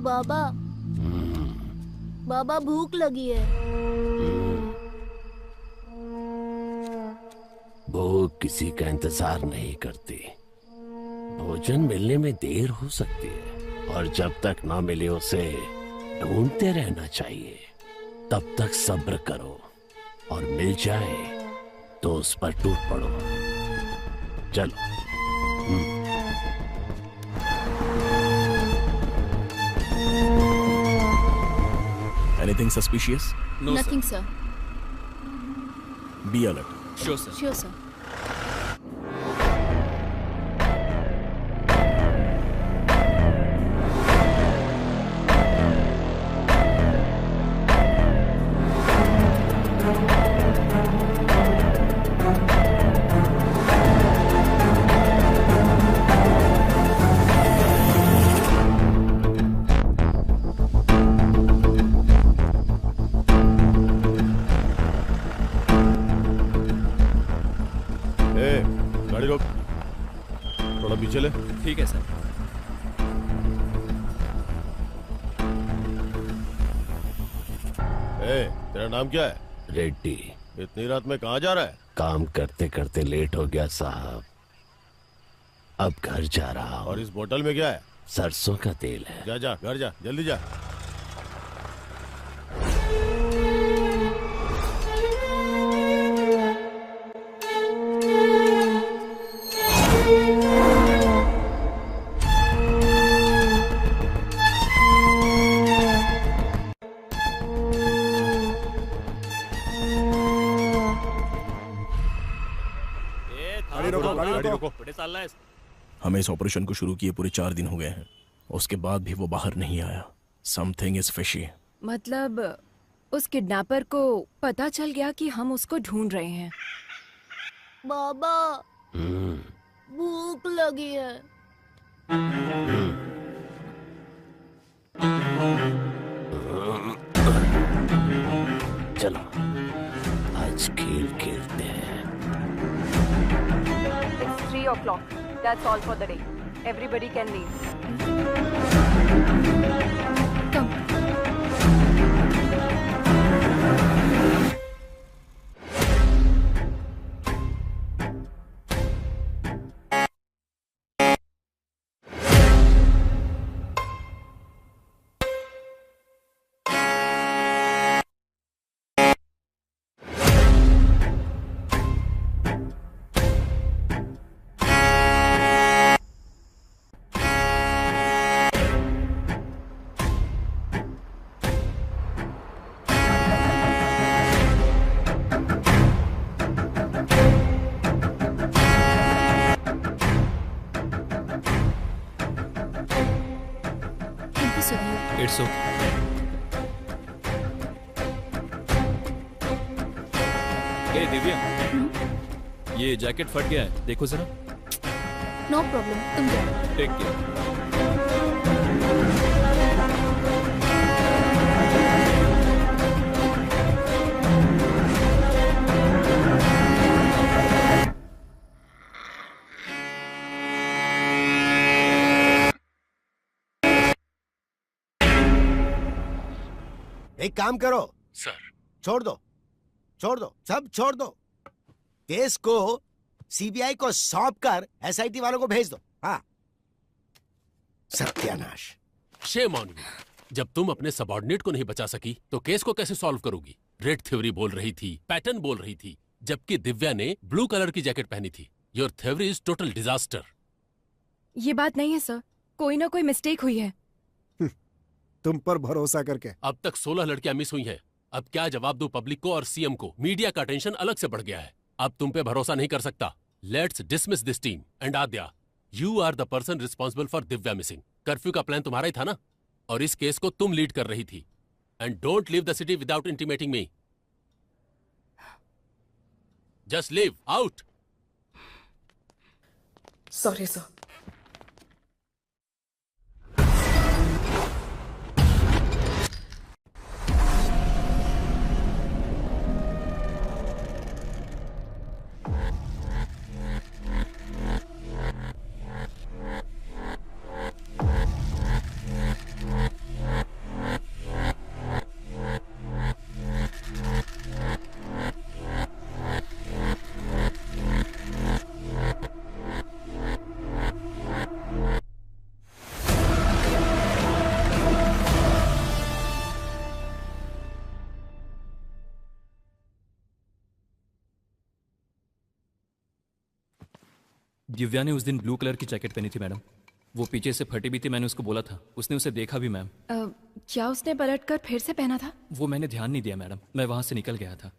बाबा, बाबा भूख लगी है। भूख किसी का इंतजार नहीं करती। भोजन मिलने में देर हो सकती है और जब तक ना मिले उसे ढूंढते रहना चाहिए। तब तक सब्र करो और मिल जाए तो उस पर टूट पड़ो। चलो। Anything suspicious? No, nothing, sir. Be alert. Sure, sir. Sure, sir. गाड़ी रोक, थोड़ा पीछे ले। ठीक है सर। तेरा नाम क्या है? रेड्डी। इतनी रात में कहाँ जा रहा है? काम करते करते लेट हो गया साहब, अब घर जा रहा हूँ। और इस बोतल में क्या है? सरसों का तेल है। जा जा घर जा, जल्दी जा। हमें इस ऑपरेशन को शुरू किए पूरे 4 दिन हो गए हैं, उसके बाद भी वो बाहर नहीं आया। Something is fishy. मतलब उस किडनैपर को पता चल गया कि हम उसको ढूंढ रहे हैं। बाबा भूख लगी है। चलो आज खेल खेलते हैं। It's 3 o'clock. That's all for the day. Everybody can leave. Come. It's okay. ए दिव्या, ये जैकेट फट गया है, देखो जरा। नो प्रॉब्लम, तुम जाओ। Take care. एक काम करो सर। छोड़ दो सब छोड़ दो। केस को सीबीआई को सौंप कर एसआईटी वालों को भेज दो। हाँ सत्यानाश। Shame on you. जब तुम अपने सबऑर्डिनेट को नहीं बचा सकी तो केस को कैसे सॉल्व करोगी? रेड थ्योरी बोल रही थी, पैटर्न बोल रही थी, जबकि दिव्या ने ब्लू कलर की जैकेट पहनी थी। Your theory is total disaster. ये बात नहीं है सर, कोई ना कोई मिस्टेक हुई है। तुम पर भरोसा करके। अब तक 16 लड़कियां मिस हुई हैं। अब क्या जवाब दूं पब्लिक को और सीएम को? मीडिया का टेंशन अलग से बढ़ गया है। अब तुम पे भरोसा नहीं कर सकता। Let's dismiss this team and Aadya, you are the person responsible for Divya missing. Curfew का प्लान तुम्हारा ही था ना, और इस केस को तुम लीड कर रही थी। And don't leave the city without intimating me. Just leave out. Sorry sir. Divya ने उस दिन ब्लू कलर की जैकेट पहनी थी मैडम। वो पीछे से फटी भी थी, मैंने उसको बोला था। उसने उसे देखा भी मैम। क्या उसने पलटकर फिर से पहना था? वो मैंने ध्यान नहीं दिया मैडम, मैं वहां से निकल गया था।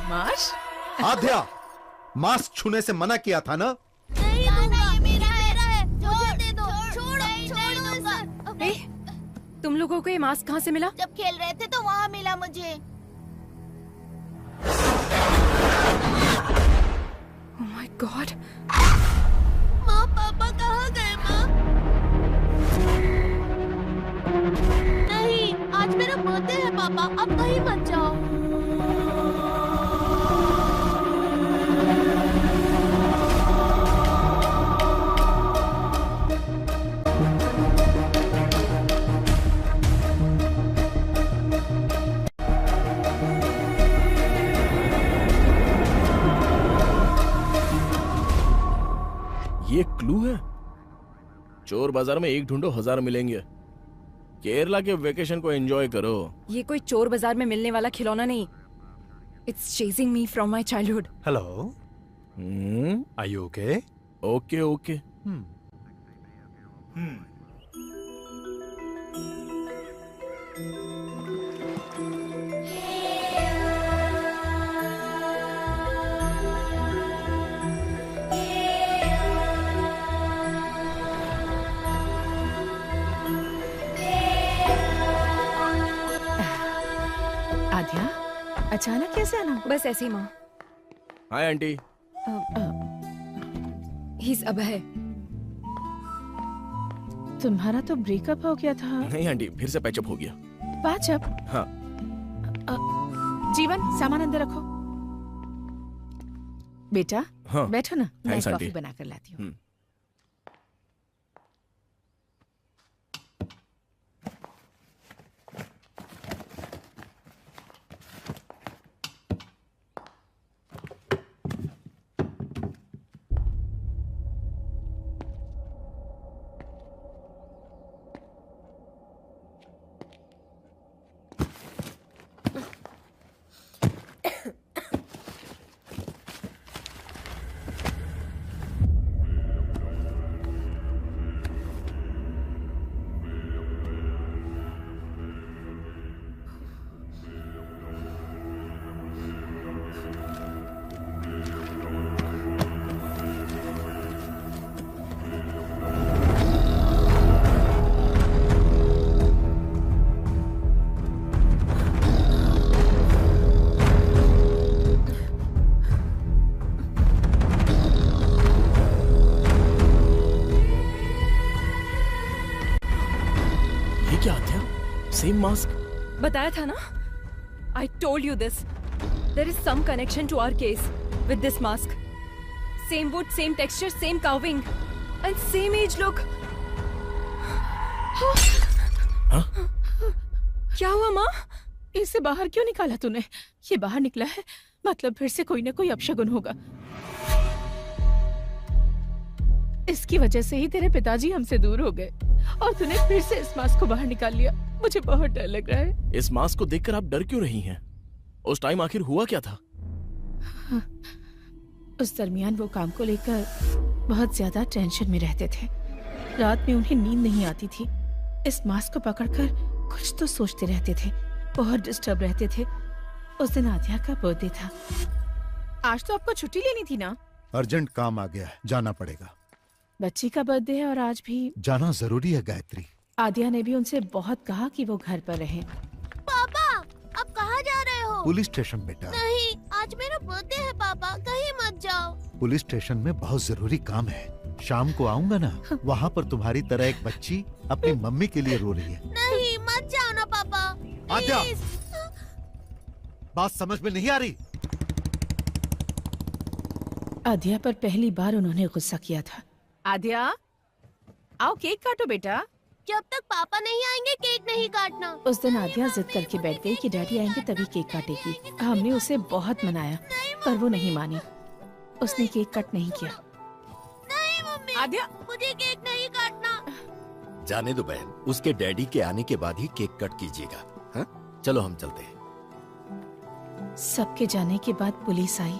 बदमाश। आध्या, मास्क छूने से मना किया था ना? नहीं दूंगा, मेरा है, मुझे दे दो, छोड़ो। तुम लोगों को ये मास्क कहाँ से मिला? जब खेल रहे थे तो वहाँ मिला मुझे। Oh my God! माँ, पापा कहाँ गए माँ? नहीं, आज मेरा बर्थडे है पापा, अब कहीं मत जाओ। ये क्लू है। चोर बाजार में एक ढूंढो 1000 मिलेंगे। केरला के वेकेशन को एंजॉय करो। ये कोई चोर बाजार में मिलने वाला खिलौना नहीं। It's chasing me from my childhood. Hello. Are you okay? Okay, okay. आध्या, अचानक कैसे आना? बस ऐसे ही माँ। Hi aunty. He's अभय। तुम्हारा तो ब्रेकअप हो गया था। नहीं आंटी, फिर से पैचअप हो गया। पैचअप? हाँ। जीवन, सामान अंदर रखो। बेटा, हाँ। बैठो ना, मैं थैंक्स कॉफी आंटी। बना कर लाती हूँ। Same mask. बताया था ना? I told you this. There is some connection to our case with this mask. Same wood, same texture, same carving, and same age look. क्या हुआ माँ? इसे बाहर क्यों निकाला तूने? ये बाहर निकला है, मतलब फिर से कोई ना कोई अपशगुन होगा। इसकी वजह से ही तेरे पिताजी हमसे दूर हो गए और तूने फिर से इस मास्क को बाहर निकाल लिया। मुझे बहुत डर लग रहा है। इस मास्क को देखकर आप डर क्यों रही हैं? उस टाइम आखिर हुआ क्या था? उस दरमियान वो काम को लेकर बहुत ज्यादा टेंशन में रहते थे। रात में उन्हें नींद नहीं आती थी। इस मास्क को पकड़कर कुछ तो सोचते रहते थे, बहुत डिस्टर्ब रहते थे। उस दिन आद्या का बर्थडे था। आज तो आपको छुट्टी लेनी थी ना? अर्जेंट काम आ गया है, जाना पड़ेगा। बच्ची का बर्थडे है और आज भी जाना जरूरी है गायत्री। आद्या ने भी उनसे बहुत कहा कि वो घर पर रहें। पापा, अब कहाँ जा रहे हो? पुलिस स्टेशन बेटा। नहीं, आज मेरा बर्थडे है पापा, कहीं मत जाओ। पुलिस स्टेशन में बहुत जरूरी काम है। शाम को आऊंगा ना, वहाँ पर तुम्हारी तरह एक बच्ची अपनी मम्मी के लिए रो रही है। नहीं, मत जाओ ना पापा। आद्या, बात समझ में नहीं आ रही? आद्या पर पहली बार उन्होंने गुस्सा किया था। आद्या, आओ केक काटो बेटा। जब तक पापा नहीं आएंगे केक नहीं काटना। उस दिन आद्या जिद करके बैठ गई कि डैडी आएंगे तभी केक काटेगी। हमने उसे बहुत मनाया पर वो नहीं मानी। उसने केक कट नहीं किया। नहीं मम्मी, आद्या, मुझे केक नहीं काटना। जाने दो बहन, उसके डैडी के आने के बाद ही केक कट कीजिएगा। हाँ? चलो हम चलते हैं। सबके जाने के बाद पुलिस आई।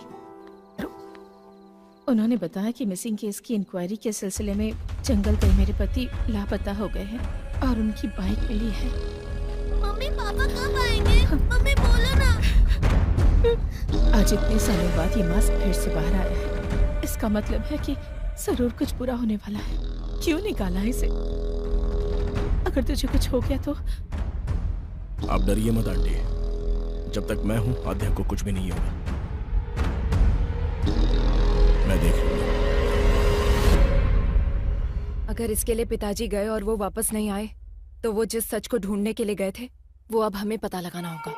उन्होंने बताया कि मिसिंग केस की इंक्वायरी के सिलसिले में जंगल गए मेरे पति लापता हो गए हैं और उनकी बाइक मिली है। मम्मी, पापा कब आएंगे? मम्मी बोलो ना। आज इतने सालों बाद ये मास्क फिर से बाहर आया है। इसका मतलब है कि जरूर कुछ बुरा होने वाला है। क्यों निकाला है इसे? अगर तुझे कुछ हो गया तो? आप डरिए मत आंटी, जब तक मैं हूं आद्या को कुछ भी नहीं होगा। मैं देख लूंगा। अगर इसके लिए पिताजी गए और वो वापस नहीं आए तो वो जिस सच को ढूंढने के लिए गए थे वो अब हमें पता लगाना होगा।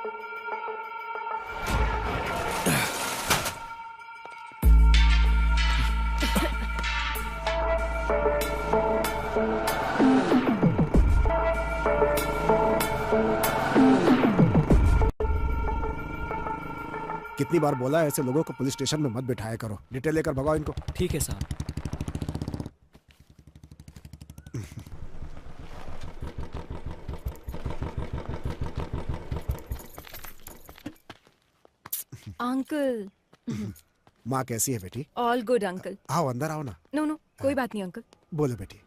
कितनी बार बोला है ऐसे लोगों को पुलिस स्टेशन में मत बिठाया करो। डिटेल लेकर भगाओ इनको। ठीक है साहब। अंकल। माँ कैसी है बेटी? All good uncle. आओ अंदर आओ ना। नो नो कोई बात नहीं अंकल। बोलो बेटी।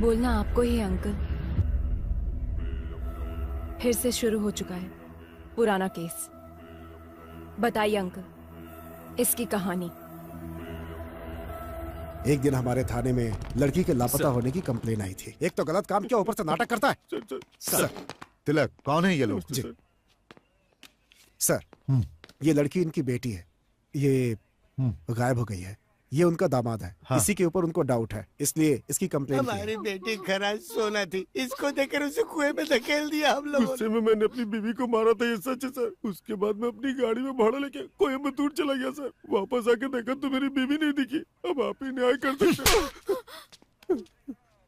बोलना आपको ही है अंकल। फिर से शुरू हो चुका है पुराना केस। बताइए अंकल इसकी कहानी। एक दिन हमारे थाने में लड़की के लापता होने की कंप्लेन आई थी। एक तो गलत काम किया, ऊपर से नाटक करता है। सर तिलक कौन है ये लोग? जी सर, ये लड़की इनकी बेटी है। ये गायब हो गई है। ये उनका दामाद है। हाँ। इसी के ऊपर उनको डाउट है, इसलिए इसकी कंप्लेन की है। हमारी बेटी खरा सोना थी, इसको देखकर उसे कुएं में धकेल दिया हम लोगों गुस्से में मैंने अपनी बीवी को मारा था, ये सच है सर। उसके बाद मैं अपनी गाड़ी में भाड़ा लेके कोयम्बतूर चला गया सर। वापस आके देखा तो मेरी बीवी नहीं दिखी। अब आप ही न्याय कर सकते।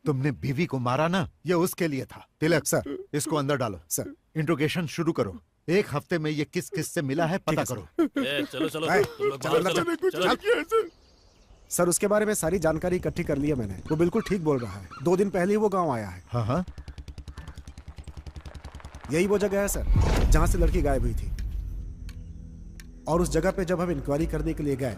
तुमने बीवी को मारा ना, ये उसके लिए था। तिलक सर इसको अंदर डालो। सर इंट्रोगेशन शुरू करो। एक हफ्ते में ये किस किस से मिला है पता करो। चलो चलो तुम लोग बाहर चलो। सर उसके बारे में सारी जानकारी इकट्ठी कर ली है मैंने। वो बिल्कुल ठीक बोल रहा है। 2 दिन पहले ही वो गांव आया है। हाँ हाँ यही वो जगह है सर जहां से लड़की गायब हुई थी। और उस जगह पे जब हम इंक्वायरी करने के लिए गए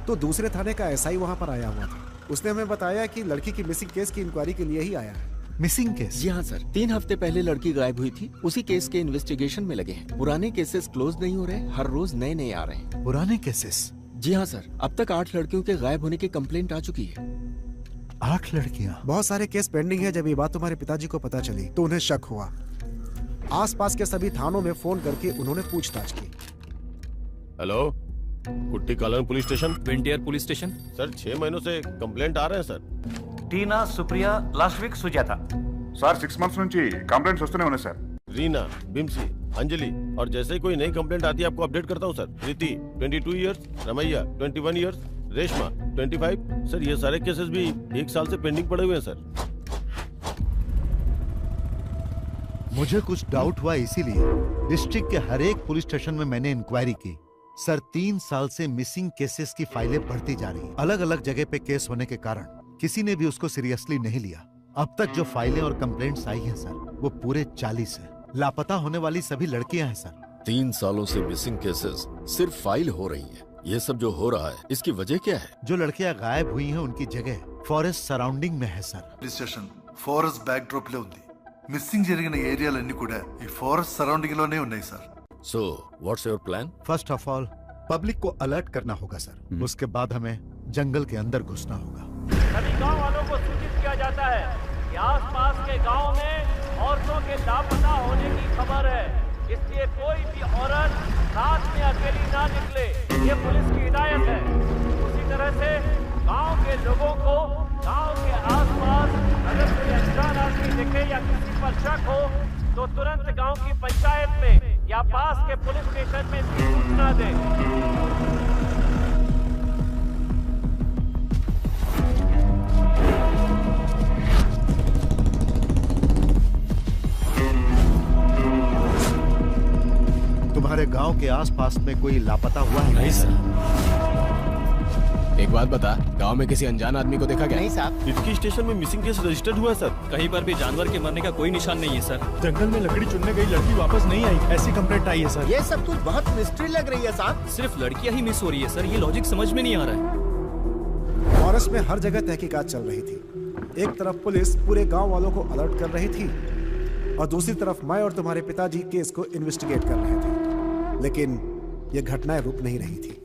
तो दूसरे थाने का एसआई वहां पर आया हुआ था। उसने हमें बताया कि लड़की की मिसिंग केस की इंक्वायरी के लिए ही आया है। Missing case? जी हाँ सर, 3 हफ्ते पहले लड़की गायब हुई थी। उसी केस के इन्वेस्टिगेशन में लगे हैं। पुराने केसेस क्लोज नहीं हो रहे, हर रोज नए नए आ रहे हैं। पुराने केसेस? जी हाँ सर, अब तक 8 लड़कियों के गायब होने की कंप्लेंट आ चुकी है। 8 लड़कियां? बहुत सारे केस पेंडिंग है। जब ये बात तुम्हारे पिताजी को पता चली तो उन्हें शक हुआ। आसपास के सभी थानों में फोन करके उन्होंने पूछताछ की। Hello, Kutty colony police station? विंटियर पुलिस स्टेशन। सर 6 महीनों से कंप्लेंट आ रहे हैं सर। Tina, Supriya, last week Sujatha. Sir 6 months నుంచి కంప్లైంట్స్ వస్తూనే ఉన్నాయి సార్. रीना, बिम्सी, अंजलि और जैसे ही कोई नई कंप्लेंट आती है आपको अपडेट करता हूँ sir. Preeti 22 years, Ramaiah 21 years, Reshma 25। Sir ये सारे केसेस भी 1 साल से पेंडिंग पड़े हुए हैं सर। मुझे कुछ डाउट हुआ, इसीलिए डिस्ट्रिक्ट के हर एक पुलिस स्टेशन में मैंने इंक्वायरी की। सर 3 साल से मिसिंग केसेस की फाइलें बढ़ती जा रही हैं। अलग अलग जगह पे केस होने के कारण किसी ने भी उसको सीरियसली नहीं लिया। अब तक जो फाइलें और कंप्लेंट्स आई हैं सर वो पूरे 40 है। लापता होने वाली सभी लड़कियां हैं सर। 3 सालों से मिसिंग केसेस सिर्फ फाइल हो रही है। ये सब जो हो रहा है इसकी वजह क्या है? जो लड़कियां गायब हुई हैं उनकी जगह फॉरेस्ट सराउंडिंग में है sir. Police station forest back drop లో ఉంది. మిస్సింగ్ జరిగిన ఏరియాలన్నీ కూడా ఈ ఫారెస్ట్ సరౌండింగ్ లోనే ఉన్నాయి sir. So, what's your plan? First of all public को अलर्ट करना होगा सर। उसके बाद हमें जंगल के अंदर घुसना होगा। सभी गांव वालों को सूचित किया जाता है कि आसपास के गांव में औरतों के लापता होने की खबर है, इसलिए कोई भी औरत रात में अकेली ना निकले। ये पुलिस की हिदायत है। उसी तरह से गांव के लोगों को गांव के आसपास अगर कोई अनजान आदमी दिखे या किसी पर शक हो तो तुरंत गांव की पंचायत में या पास के पुलिस स्टेशन में सूचना दें। तुम्हारे गांव के आसपास में कोई लापता हुआ है? नहीं सर। एक बात बता, गांव में किसी अनजान आदमी को देखा क्या? नहीं साहब। इटकी स्टेशन में मिसिंग केस रजिस्टर्ड हुआ है सर। कहीं पर भी जानवर के मरने का कोई निशान नहीं है सर। जंगल में लकड़ी चुनने गई लड़की वापस नहीं आई, ऐसी कंप्लेंट आई है सर। ये सब कुछ बहुत मिस्ट्री लग रही है साहब। सिर्फ लड़कियां ही मिस हो रही है सर, ये लॉजिक समझ में नहीं आ रहा है। फॉरेस्ट में हर जगह तहकीकात चल रही थी। एक तरफ पुलिस पूरे गांव वालों को अलर्ट कर रही थी और दूसरी तरफ मैं और तुम्हारे पिताजी केस को इन्वेस्टिगेट कर रहे थे। लेकिन ये घटनाएं रुक नहीं रही थी।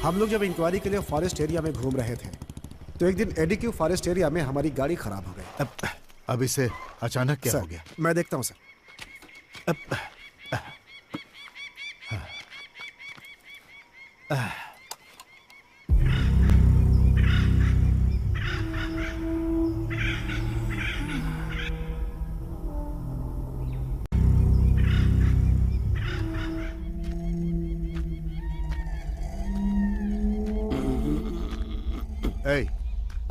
हम लोग जब इंक्वायरी के लिए फॉरेस्ट एरिया में घूम रहे थे तो एक दिन एडीक्यू फॉरेस्ट एरिया में हमारी गाड़ी खराब हो गई। अब इसे अचानक क्या हो गया? मैं देखता हूं सर।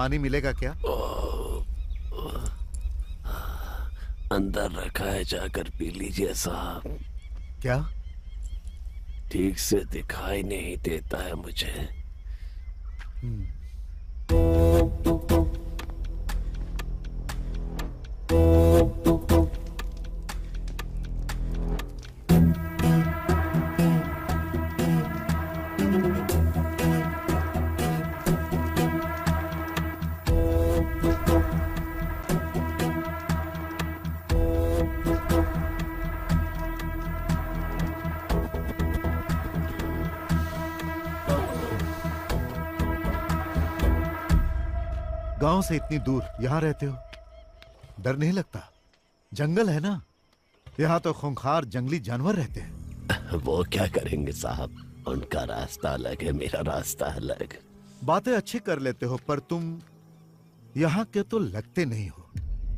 पानी मिलेगा क्या? अंदर रखा है, जाकर पी लीजिए साहब। क्या? ठीक से दिखाई नहीं देता है मुझे। गांव से इतनी दूर यहां रहते हो, डर नहीं लगता? जंगल है ना, यहाँ तो खूंखार जंगली जानवर रहते हैं। वो क्या करेंगे साहब, उनका रास्ता अलग है, मेरा रास्ता अलग। बातें अच्छी कर लेते हो पर तुम यहाँ के तो लगते नहीं हो।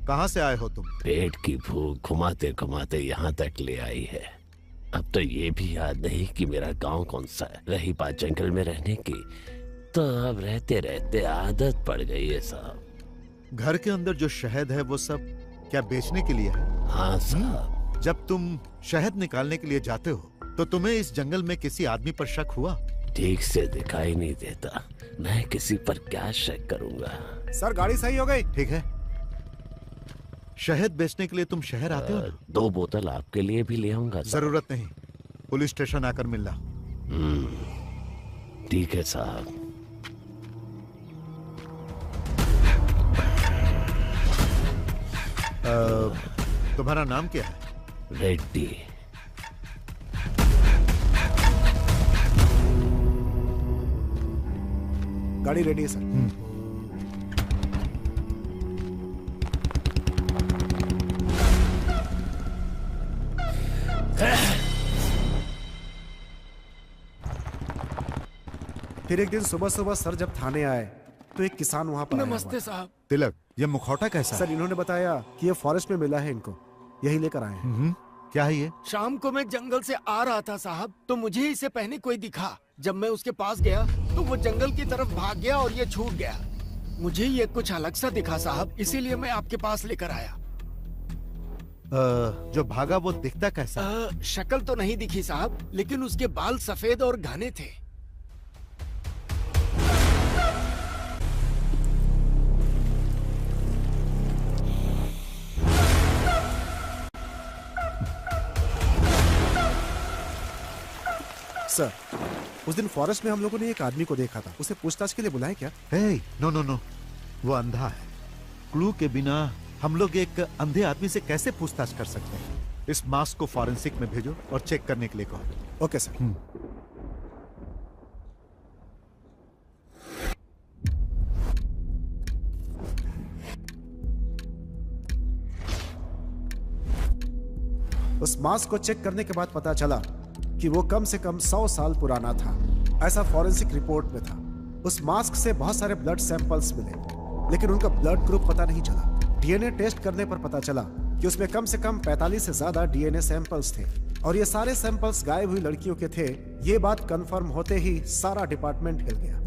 कहाँ से आए हो तुम? पेट की भूख घुमाते घुमाते यहाँ तक ले आई है। अब तो ये भी याद नहीं कि मेरा गांव कौन सा है। रही बात जंगल में रहने की, तो अब रहते रहते आदत पड़ गई है साहब। घर के अंदर जो शहद है वो सब क्या बेचने के लिए है? हाँ साहब। जब तुम शहद निकालने के लिए जाते हो तो तुम्हें इस जंगल में किसी आदमी पर शक हुआ? ठीक से दिखाई नहीं देता, मैं किसी पर क्या शक करूंगा। सर गाड़ी सही हो गई। ठीक है। शहद बेचने के लिए तुम शहर आते हो ना? 2 बोतल आपके लिए भी ले आऊंगा। जरूरत नहीं, पुलिस स्टेशन आकर मिलना। ठीक है साहब। तुम्हारा नाम क्या है? रेड्डी। गाड़ी रेडी है सर। फिर एक दिन सुबह सुबह सर जब थाने आए तो एक किसान वहाँ पर नमस्ते साहब। तिलक, ये मुखौटा कैसा सर? इन्होंने बताया कि ये फॉरेस्ट में मिला है इनको, यही लेकर आए हैं। क्या है ये? शाम को मैं जंगल से आ रहा था साहब, तो मुझे इसे पहने कोई दिखा। जब मैं उसके पास गया तो वो जंगल की तरफ भाग गया और ये छूट गया। मुझे ये कुछ अलग सा दिखा साहब, इसीलिए मैं आपके पास लेकर आया। जो भागा वो दिखता कैसा? शक्ल तो नहीं दिखी साहब, लेकिन उसके बाल सफेद और घने थे। सर, उस दिन फॉरेस्ट में हम लोगों ने एक आदमी को देखा था, उसे पूछताछ के लिए बुलाए क्या? नो, वो अंधा है। क्लू के बिना हम लोग एक अंधे आदमी से कैसे पूछताछ कर सकते हैं? इस मास्क को फॉरेंसिक में भेजो और चेक करने के लिए कहो। Okay sir. उस मास्क को चेक करने के बाद पता चला कि वो कम से कम 100 साल पुराना था, ऐसा फॉरेंसिक रिपोर्ट में था। उस मास्क से बहुत सारे ब्लड सैंपल्स मिले, लेकिन उनका ब्लड ग्रुप पता नहीं चला। डीएनए टेस्ट करने पर पता चला कि उसमें कम से कम 45 से ज्यादा डीएनए सैंपल्स थे और ये सारे सैंपल्स गायब हुई लड़कियों के थे। ये बात कंफर्म होते ही सारा डिपार्टमेंट हिल गया।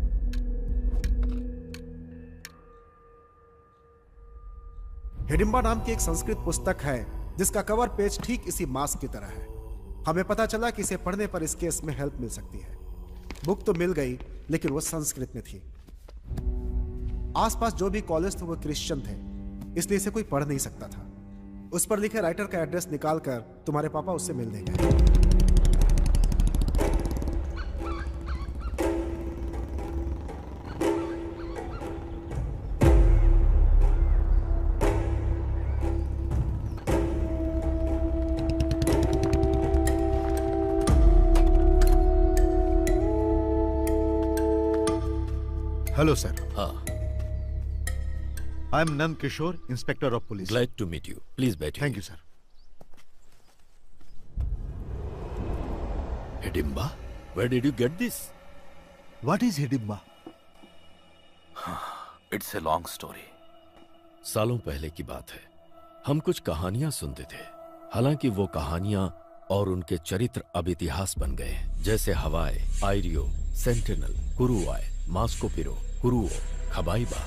हिडिंबा नाम की एक संस्कृत पुस्तक है जिसका कवर पेज ठीक इसी मास्क की तरह है। हमें पता चला कि इसे पढ़ने पर इस केस में हेल्प मिल सकती है। बुक तो मिल गई, लेकिन वो संस्कृत में थी। आसपास जो भी कॉलेज थे वो क्रिश्चियन थे, इसलिए इसे कोई पढ़ नहीं सकता था। उस पर लिखे राइटर का एड्रेस निकालकर तुम्हारे पापा उससे मिल देंगे। Hello sir. हाँ। I am Nand Kishore, inspector of police. Glad to meet you. Please बैठिए। Thank you sir. Hidimba, where did you get this? What is Hidimba? It's a long story. सालों पहले की बात है, हम कुछ कहानियां सुनते थे। हालांकि वो कहानियां और उनके चरित्र अब इतिहास बन गए हैं, जैसे हवाई, आयरियो, सेंटिनल, कुरुआय, मास्कोपिरो, कुरुओ, खबाइबा।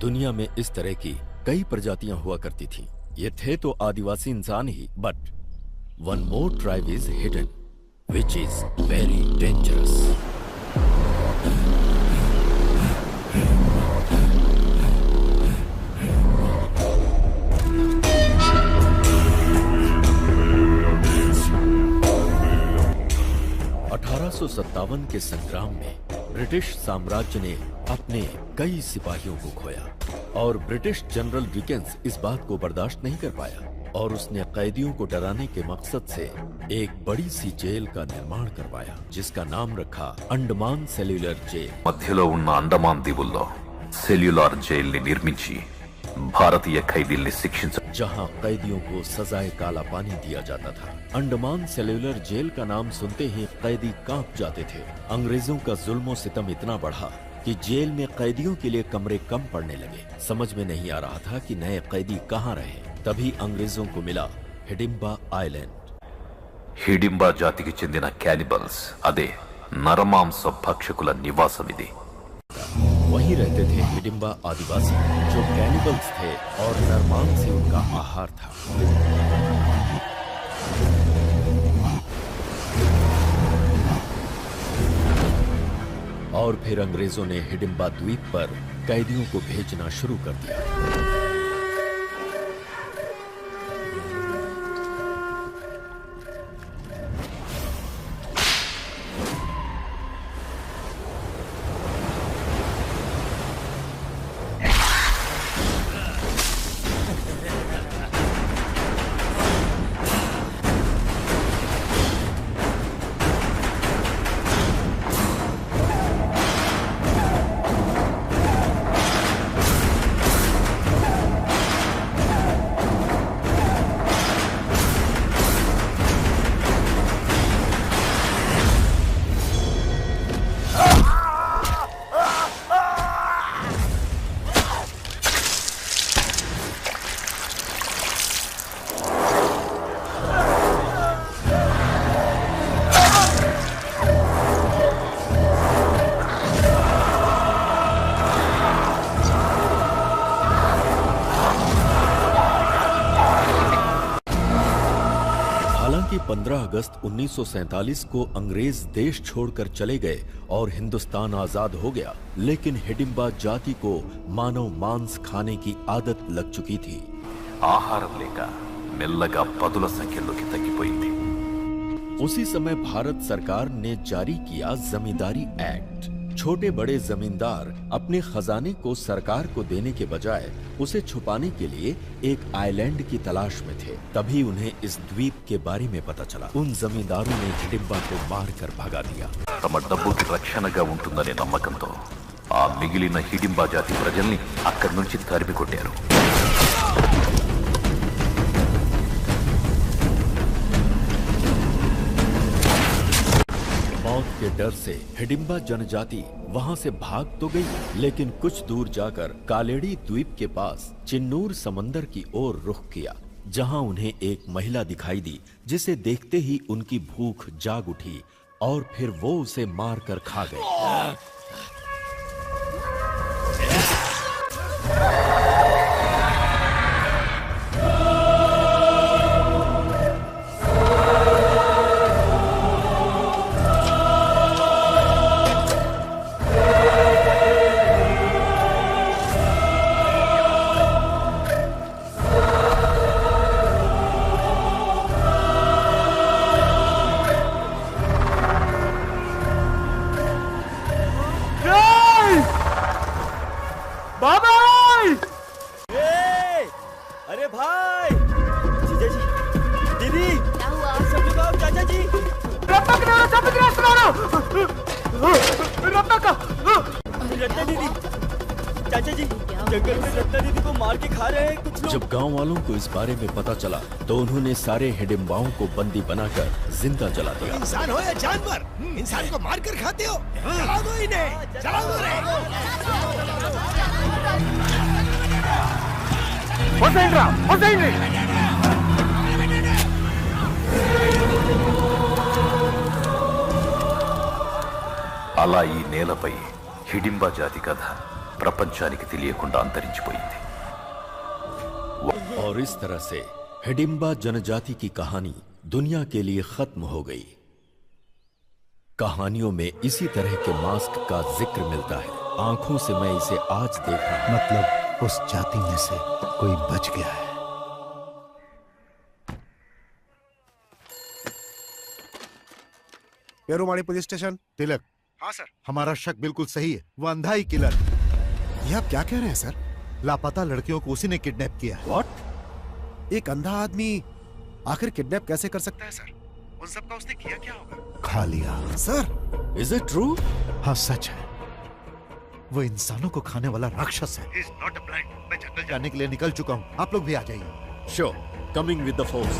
दुनिया में इस तरह की कई प्रजातियां हुआ करती थीं। ये थे तो आदिवासी इंसान ही, but one more tribe is hidden, which is very dangerous. सत्तावन के संग्राम में ब्रिटिश साम्राज्य ने अपने कई सिपाहियों को खोया और ब्रिटिश जनरल डिकेंस इस बात को बर्दाश्त नहीं कर पाया और उसने कैदियों को डराने के मकसद से एक बड़ी सी जेल का निर्माण करवाया, जिसका नाम रखा अंडमान सेल्युलर जेल। మధ్యలో ఉన్న అండమాన్ దీవుల్లో సెల్యులార్ జైల్ని నిర్మించి भारतीय ఖైదీల్ని శిక్షించ जहां कैदियों को सजाए काला पानी दिया जाता था। अंडमान सेल्युलर जेल का नाम सुनते ही कैदी कांप जाते थे। अंग्रेजों का जुल्म सितम इतना बढ़ा कि जेल में कैदियों के लिए कमरे कम पड़ने लगे। समझ में नहीं आ रहा था कि नए कैदी कहाँ रहे। तभी अंग्रेजों को मिला हिडिंबा आइलैंड। హిడింబా జాతికి చెందిన క్యానిబల్స్ అదే నరమాంస భక్షకుల నివాసమిది। वहीं रहते थे हिडिंबा आदिवासी जो कैनिबल्स थे और नरमांस से उनका आहार था। और फिर अंग्रेजों ने हिडिंबा द्वीप पर कैदियों को भेजना शुरू कर दिया। हालांकि 15 अगस्त 1947 को अंग्रेज देश छोड़कर चले गए और हिंदुस्तान आजाद हो गया, लेकिन हिडिंबा जाति को मानव मांस खाने की आदत लग चुकी थी। ఆహారం లేక మెల్లగా పదుల సంఖ్యలోకి తగ్గిపోయింది। उसी समय भारत सरकार ने जारी किया जमींदारी एक्ट। छोटे बड़े जमींदार अपने खजाने को सरकार को देने के बजाय उसे छुपाने के लिए एक आइलैंड की तलाश में थे। तभी उन्हें इस द्वीप के बारे में पता चला। उन जमींदारों ने हिडिंबा को मारकर भगा दिया। తమ డబ్బుకి రక్షణగా ఉంటుందనే నమ్మకంతో ఆ మిగిలిన హిడింబా జాతి ప్రజల్ని అక్కడి నుంచి తరిమి కొట్టారు। मौत के डर से हिडिंबा जनजाति वहां से भाग तो गई, लेकिन कुछ दूर जाकर कालेड़ी द्वीप के पास चिन्नूर समंदर की ओर रुख किया, जहां उन्हें एक महिला दिखाई दी, जिसे देखते ही उनकी भूख जाग उठी और फिर वो उसे मारकर खा गए। अरे भाई, जीजा जी, दीदी, क्या हुआ? सब लोग आओ, चाचा जी। रत्ना दीदी, चाचा जी, जंगल में रत्ना दीदी को मार के खा रहे हैं कुछ लोग। जब गांव वालों को इस बारे में पता चला तो उन्होंने सारे हिडिंबाओं को बंदी बनाकर जिंदा जला दिया। इंसान हो या जानवर, इंसान को मार कर खाते हो। जला दो इन्हें, जला दो रे। అలా ఈ నేలపై హిడింబా జాతి కథ ప్రపంచానికి తెలియకుండా అంతరించిపోయింది। और इस तरह से हिडिंबा जनजाति की कहानी दुनिया के लिए खत्म हो गई। कहानियों में इसी तरह के मास्क का जिक्र मिलता है। आंखों से मैं इसे आज देखा। मतलब उस जाति में से कोई बच गया है। पेरुमाड़ी पुलिस स्टेशन। तिलक। हाँ सर। हमारा शक बिल्कुल सही है, वो अंधा ही किलर। ये आप क्या कह रहे हैं सर? लापता लड़कियों को उसी ने किडनैप किया है। What? एक अंधा आदमी आखिर किडनैप कैसे कर सकता है सर? उन सब का उसने किया क्या होगा? खा लिया। Sir, is it true? हाँ सच है, वो इंसानों को खाने वाला राक्षस है। He is not a blind. मैं जंगल जाने के लिए निकल चुका हूँ, आप लोग भी आ जाइए। Sure, coming with the force.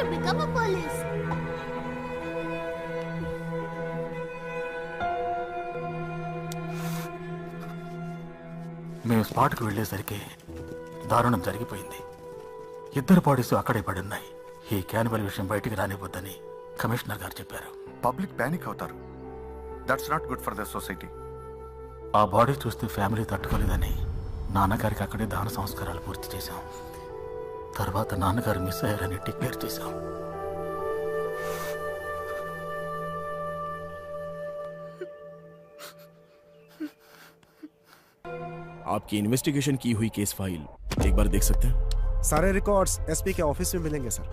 to become a police. మేము స్పాట్కి వెళ్ళేసరికి దారుణం జరిగిపోయింది. ఇద్దరు బాడీస్ అక్కడే పడి ఉన్నాయి. ఈ క్యానిబల్ విషయం బయటికి రానివ్వద్దని కమిషనర్ గారు చెప్పారు. పబ్లిక్ ప్యానిక్ అవుతారు. That's not good for the society. ఆ బాడీ చూస్తే ఫ్యామిలీ తట్టుకోలేదని నాన్నగారికి అక్కడే దాన సంస్కారాలు పూర్తి చేశాం. తర్వాత నాన్నగారు మిస్ అయ్యారని డిక్లేర్ చేశాం. आपकी इन्वेस्टिगेशन की हुई केस फाइल एक बार देख सकते हैं? सारे रिकॉर्ड्स एसपी के ऑफिस में मिलेंगे sir.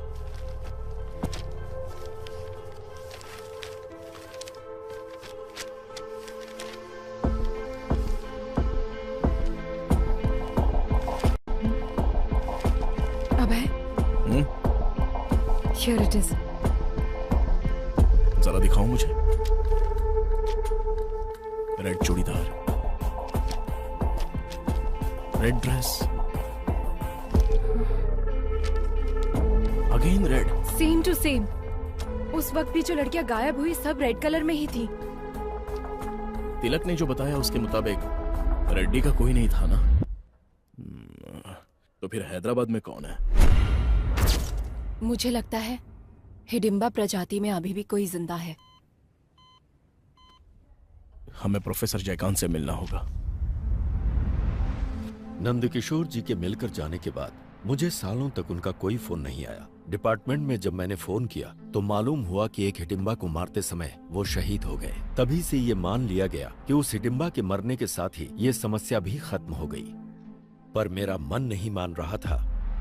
Abhay, Here it is. जरा दिखाओ मुझे. Red churidar, red dress, again red. Same to same. उस वक्त भी जो लड़कियां गायब हुई सब रेड कलर में ही थी. तिलक ने जो बताया उसके मुताबिक रेड्डी का कोई नहीं था ना? तो फिर हैदराबाद में कौन है? मुझे लगता है हिडिंबा प्रजाति में अभी भी कोई जिंदा है. हमें प्रोफेसर जयकांत से मिलना होगा. नंदकिशोर जी के मिलकर जाने के बाद मुझे सालों तक उनका कोई फोन नहीं आया. डिपार्टमेंट में जब मैंने फोन किया तो मालूम हुआ कि एक हिडिंबा को मारते समय वो शहीद हो गए. तभी से ये मान लिया गया कि उस हिडिंबा के मरने के साथ ही ये समस्या भी खत्म हो गई. पर मेरा मन नहीं मान रहा था.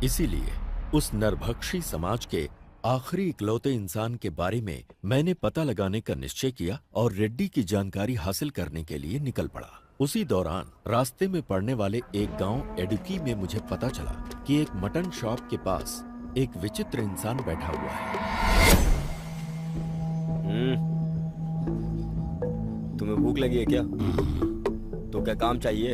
इसीलिए उस नरभक्षी समाज के आखिरी इकलौते इंसान के बारे में मैंने पता लगाने का निश्चय किया और रेड्डी की जानकारी हासिल करने के लिए निकल पड़ा. उसी दौरान रास्ते में पड़ने वाले एक गांव एडुकी में मुझे पता चला कि एक मटन शॉप के पास एक विचित्र इंसान बैठा हुआ है. तुम्हें भूख लगी है क्या? तो क्या काम चाहिए?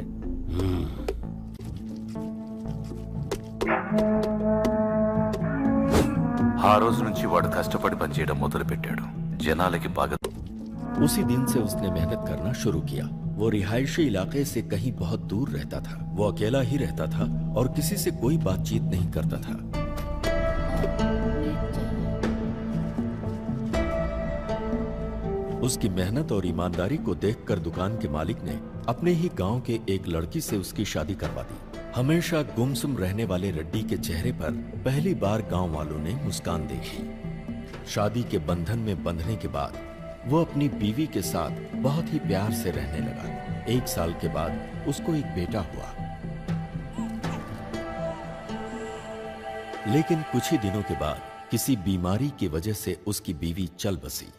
ఆ రోజు నుంచి వాడు కష్టపడి పనిచేయడం మొదలు పెట్టాడు. జనాలకి బాగా. उसी दिन से उसने मेहनत करना शुरू किया. वो रिहायशी इलाके से कहीं बहुत दूर रहता था. वो अकेला ही रहता था और किसी से कोई बातचीत नहीं करता था. उसकी मेहनत और ईमानदारी को देखकर दुकान के मालिक ने अपने ही गांव के एक लड़की से उसकी शादी करवा दी. हमेशा गुमसुम रहने वाले रेड्डी के चेहरे पर पहली बार गांव वालों ने मुस्कान देखी. शादी के बंधन में बंधने के बाद वो अपनी बीवी के साथ बहुत ही प्यार से रहने लगा. 1 साल के बाद उसको एक बेटा हुआ. लेकिन कुछ ही दिनों के बाद किसी बीमारी की वजह से उसकी बीवी चल बसी.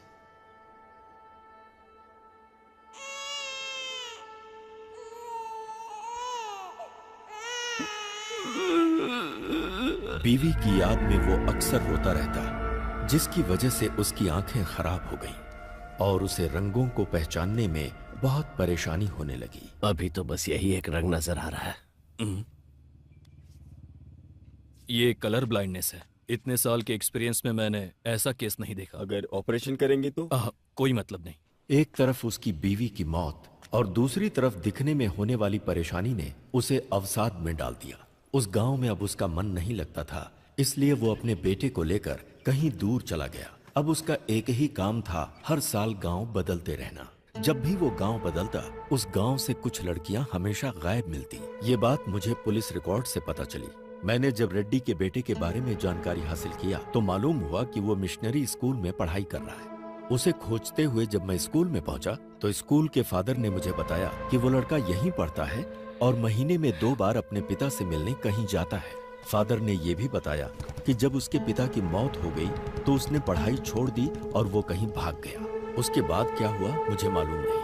बीवी की याद में वो अक्सर रोता रहता, जिसकी वजह से उसकी आंखें खराब हो गईं और उसे रंगों को पहचानने में बहुत परेशानी होने लगी. अभी तो बस यही एक रंग नजर आ रहा है. ये कलर ब्लाइंडनेस है. इतने साल के एक्सपीरियंस में मैंने ऐसा केस नहीं देखा. अगर ऑपरेशन करेंगे तो? कोई मतलब नहीं. एक तरफ उसकी बीवी की मौत और दूसरी तरफ दिखने में होने वाली परेशानी ने उसे अवसाद में डाल दिया. उस गांव में अब उसका मन नहीं लगता था, इसलिए वो अपने बेटे को लेकर कहीं दूर चला गया. अब उसका एक ही काम था, हर साल गांव बदलते रहना. जब भी वो गांव बदलता, उस गांव से कुछ लड़कियां हमेशा गायब मिलती. ये बात मुझे पुलिस रिकॉर्ड से पता चली. मैंने जब रेड्डी के बेटे के बारे में जानकारी हासिल किया तो मालूम हुआ कि वो मिशनरी स्कूल में पढ़ाई कर रहा है. उसे खोजते हुए जब मैं स्कूल में पहुंचा तो स्कूल के फादर ने मुझे बताया कि वो लड़का यहीं पढ़ता है और महीने में 2 बार अपने पिता से मिलने कहीं जाता है. फादर ने ये भी बताया कि जब उसके पिता की मौत हो गई तो उसने पढ़ाई छोड़ दी और वो कहीं भाग गया. उसके बाद क्या हुआ मुझे मालूम नहीं.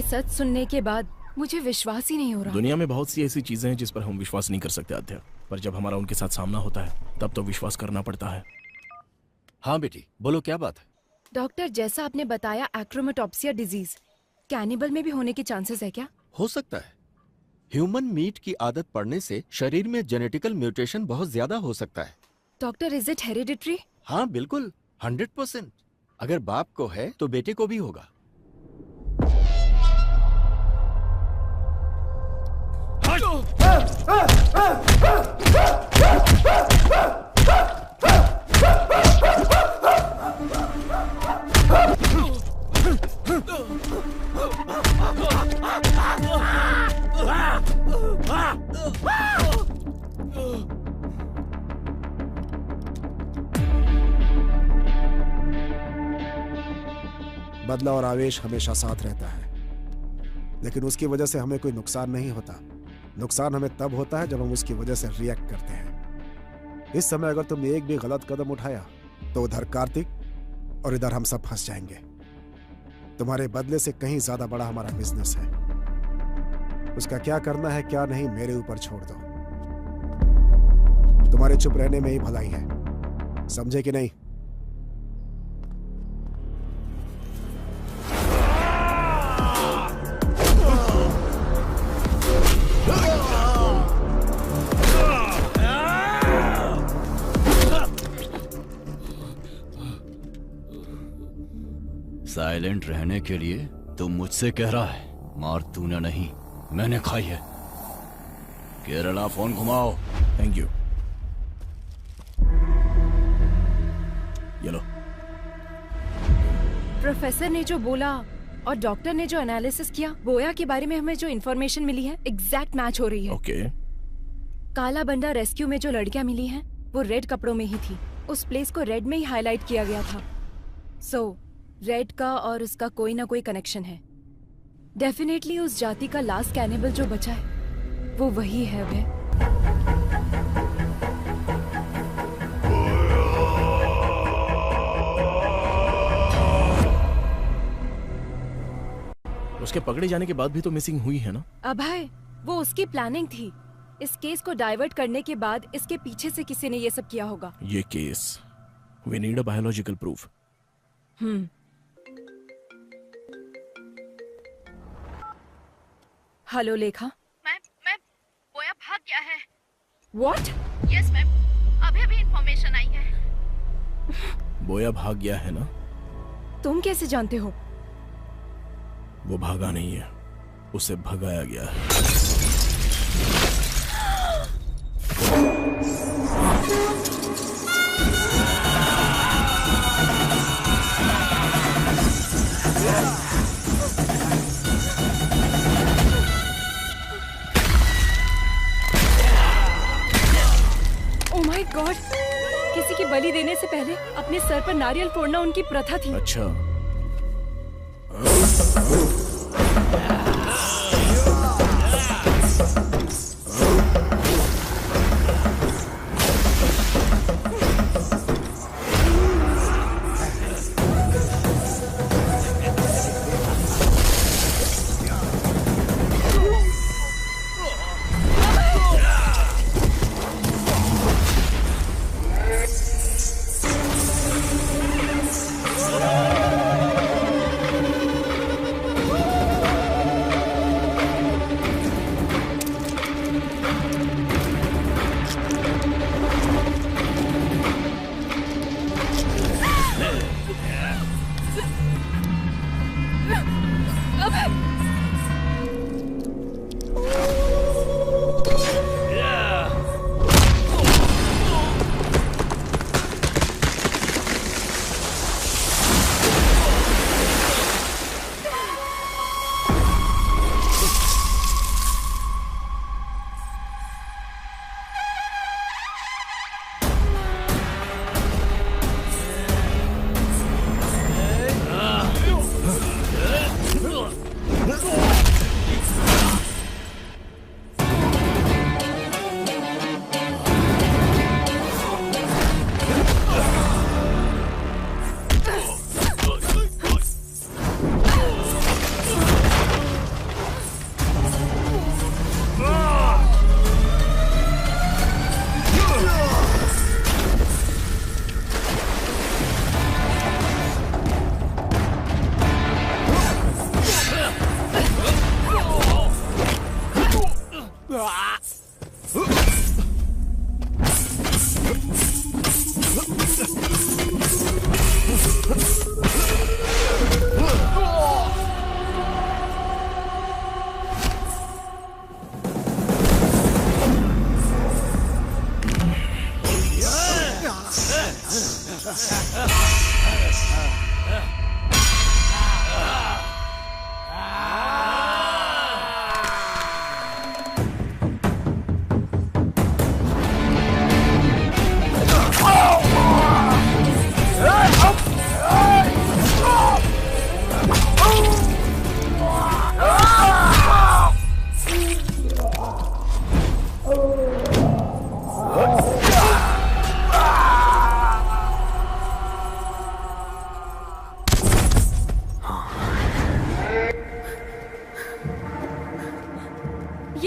ये सच सुनने के बाद मुझे विश्वास ही नहीं हो रहा। दुनिया में बहुत सी ऐसी चीजें हैं जिस पर हम विश्वास नहीं कर सकते आद्या, पर जब हमारा उनके साथ सामना होता है तब तो विश्वास करना पड़ता है। हाँ बेटी, बोलो क्या बात है? डॉक्टर, जैसा आपने बताया एक्रोमेटोप्सिया डिजीज कैनिबल में भी होने के चांसेस है क्या? हो सकता है। ह्यूमन मीट की आदत पड़ने से शरीर में जेनेटिकल म्यूटेशन बहुत ज्यादा हो सकता है। Doctor, is it hereditary? हाँ बिल्कुल, 100%। अगर बाप को है तो बेटे को भी होगा। बदला और आवेश हमेशा साथ रहता है, लेकिन उसकी वजह से हमें कोई नुकसान नहीं होता। नुकसान हमें तब होता है जब हम उसकी वजह से रिएक्ट करते हैं। इस समय अगर तुमने एक भी गलत कदम उठाया तो उधर कार्तिक और इधर हम सब फंस जाएंगे। तुम्हारे बदले से कहीं ज्यादा बड़ा हमारा बिजनेस है। उसका क्या करना है क्या नहीं मेरे ऊपर छोड़ दो। तुम्हारे चुप रहने में ही भलाई है, समझे कि नहीं? साइलेंट रहने के लिए तुम मुझसे कह रहा है, मार तूने नहीं मैंने खाई है। केरला फोन घुमाओ। Thank you. ये लो। प्रोफेसर ने जो बोला और डॉक्टर ने जो एनालिसिस किया, बोया के बारे में हमें जो इन्फॉर्मेशन मिली है एग्जैक्ट मैच हो रही है। ओके। काला बंडा रेस्क्यू में जो लड़कियां मिली हैं वो रेड कपड़ों में ही थी। उस प्लेस को रेड में ही हाईलाइट किया गया था। सो रेड का और उसका कोई ना कोई कनेक्शन है। डेफिनेटली उस जाति का लास्ट कैनिबल जो बचा है वो वही है। वह उसके पकड़े जाने के बाद भी तो मिसिंग हुई है ना? अभय, वो उसकी प्लानिंग थी। इस केस को डाइवर्ट करने के बाद इसके पीछे से किसी ने ये सब किया होगा। ये case, we need a biological proof. Hello Lekha. Ma'am, बोया भाग गया है। What? यस मैम, अभी अभी इंफॉर्मेशन आई है। बोया भाग गया है ना? तुम कैसे जानते हो? वो भागा नहीं है, उसे भगाया गया है। Oh my God! किसी की बलि देने से पहले अपने सर पर नारियल फोड़ना उनकी प्रथा थी। अच्छा।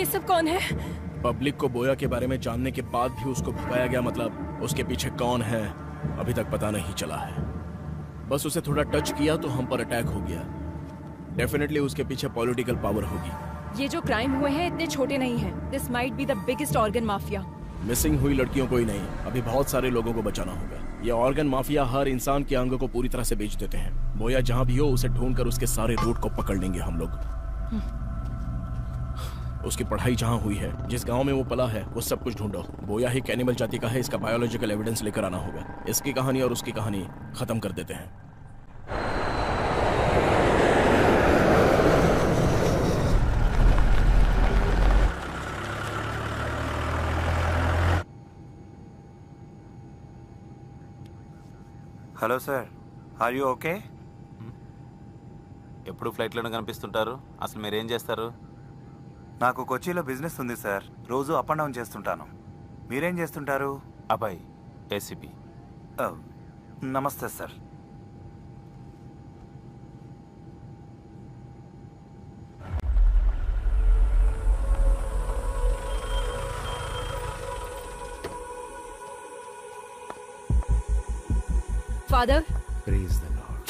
ये सब कौन है? पब्लिक को बोया के बारे में जानने के बाद भी उसको भगाया गया, मतलब उसके पीछे कौन है अभी तक पता नहीं चला है। बस उसे थोड़ा टच किया तो हम पर अटैक हो गया। डेफिनेटली उसके पीछे पॉलिटिकल पावर होगी। ये जो क्राइम हुए हैं इतने छोटे नहीं हैं। This might be the biggest organ mafia. Missing हुई लड़कियों को ही नहीं, अभी बहुत सारे लोगों को बचाना होगा। ये ऑर्गन माफिया हर इंसान के अंगों को पूरी तरह से बेच देते हैं। बोया जहां भी हो उसे ढूंढकर उसके सारे रूट को पकड़ लेंगे हम लोग। उसकी पढ़ाई जहां हुई है, जिस गांव में वो पला है, वो सब कुछ ढूंढो। बोया ही कैनिमल जाति का है, इसका बायोलॉजिकल एविडेंस लेकर आना होगा। इसकी कहानी और उसकी कहानी खत्म कर देते हैं। Hello sir, are you okay? ఎప్పుడు ఫ్లైట్లోనే కనిపిస్తుంటారు, అసలు మీరేం చేస్తారు? నాకు కొచ్చిలో బిజినెస్ ఉంది సార్, రోజు అప్ అండ్ డౌన్ చేస్తుంటాను. మీరేం చేస్తుంటారు? అబ్బాయి ఏసీపీ. నమస్తే sir. Father, praise the lord.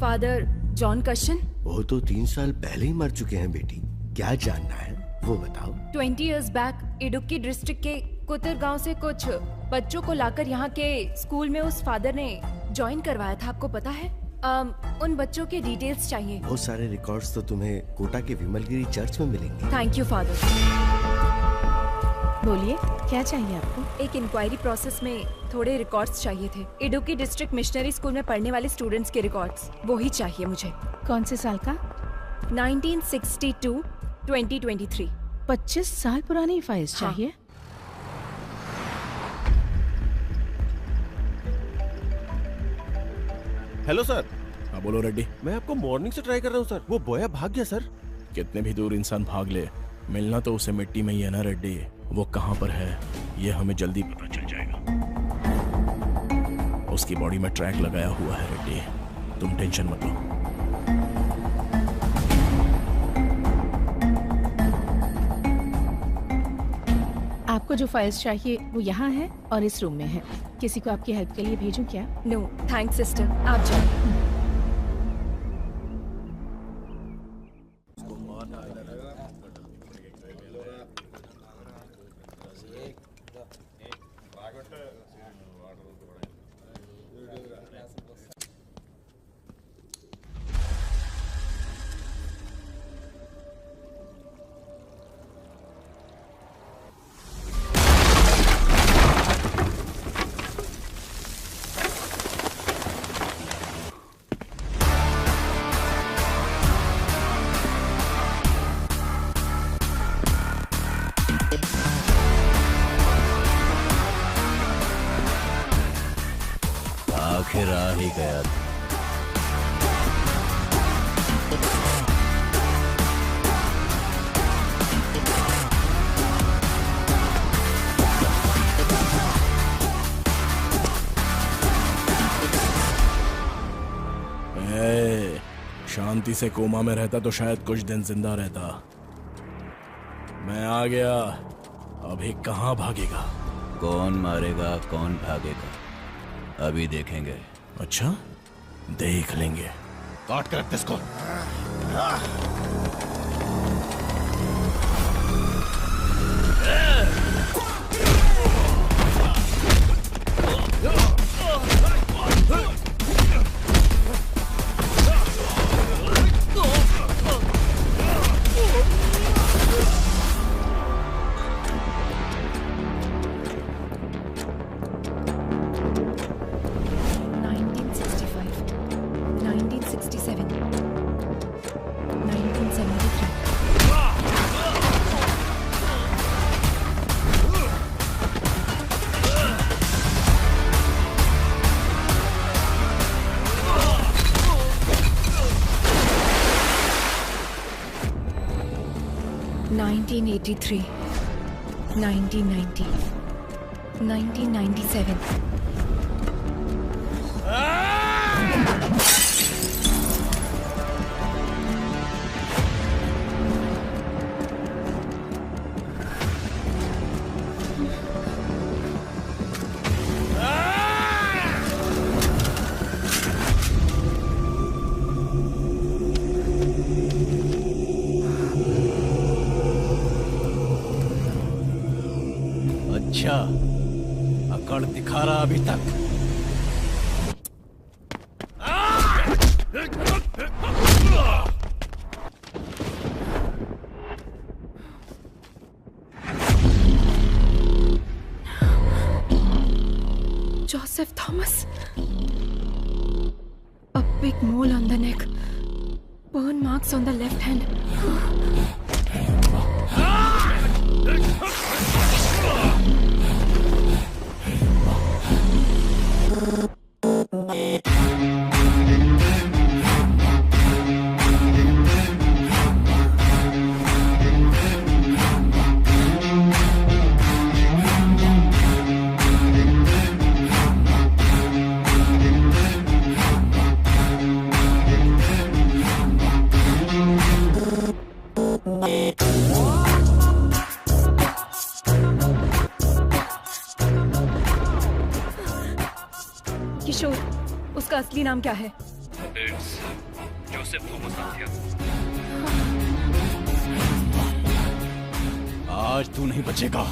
Father John कशन? वो तो 3 साल पहले ही मर चुके हैं बेटी। क्या जानना है वो बताओ। 20 years बैक इडुक्की डिस्ट्रिक्ट के कुतर गांव से कुछ बच्चों को लाकर यहाँ के स्कूल में उस फादर ने ज्वाइन करवाया था, आपको पता है? उन बच्चों के डिटेल्स चाहिए। बहुत सारे रिकॉर्ड्स तो तुम्हें कोटा के विमलगिरी चर्च में मिलेंगे। Thank you father. बोलिए, क्या चाहिए आपको? एक इंक्वायरी प्रोसेस में थोड़े रिकॉर्ड्स चाहिए थे। इडुक्की डिस्ट्रिक्ट मिशनरी स्कूल में पढ़ने वाले स्टूडेंट्स के रिकॉर्ड्स, वो ही चाहिए मुझे। कौन से साल का? 1962 2023। 25 साल पुरानी फाइल्स चाहिए? Hello sir. हाँ बोलो रेड्डी। मैं आपको मॉर्निंग से ट्राई कर रहा हूँ सर, वो बोया भाग गया सर। कितने भी दूर इंसान भाग ले, मिलना तो उसे मिट्टी में ही है ना रेड्डी। वो कहाँ पर है ये हमें जल्दी पता चल जाएगा। उसकी बॉडी में ट्रैक लगाया हुआ है रेड्डी, तुम टेंशन मत लो। आपको जो फाइल्स चाहिए वो यहाँ है और इस रूम में है। किसी को आपकी हेल्प के लिए भेजूं क्या? नो थैंक्स सिस्टर, आप जाओ। आखिर आ ही गया। शांति से कोमा में रहता तो शायद कुछ दिन जिंदा रहता। मैं आ गया, अभी कहाँ भागेगा? कौन मारेगा कौन भागेगा अभी देखेंगे। अच्छा, देख लेंगे। काट कर रख इसको। (1983, 1990, 1997. क्या अकड़ दिखा रहा अभी तक? Joseph Thomas. A big mole on the neck. Burn marks on the left hand. किशोर, उसका असली नाम क्या है? Joseph Thomas Nathiya. आज तू नहीं बचेगा।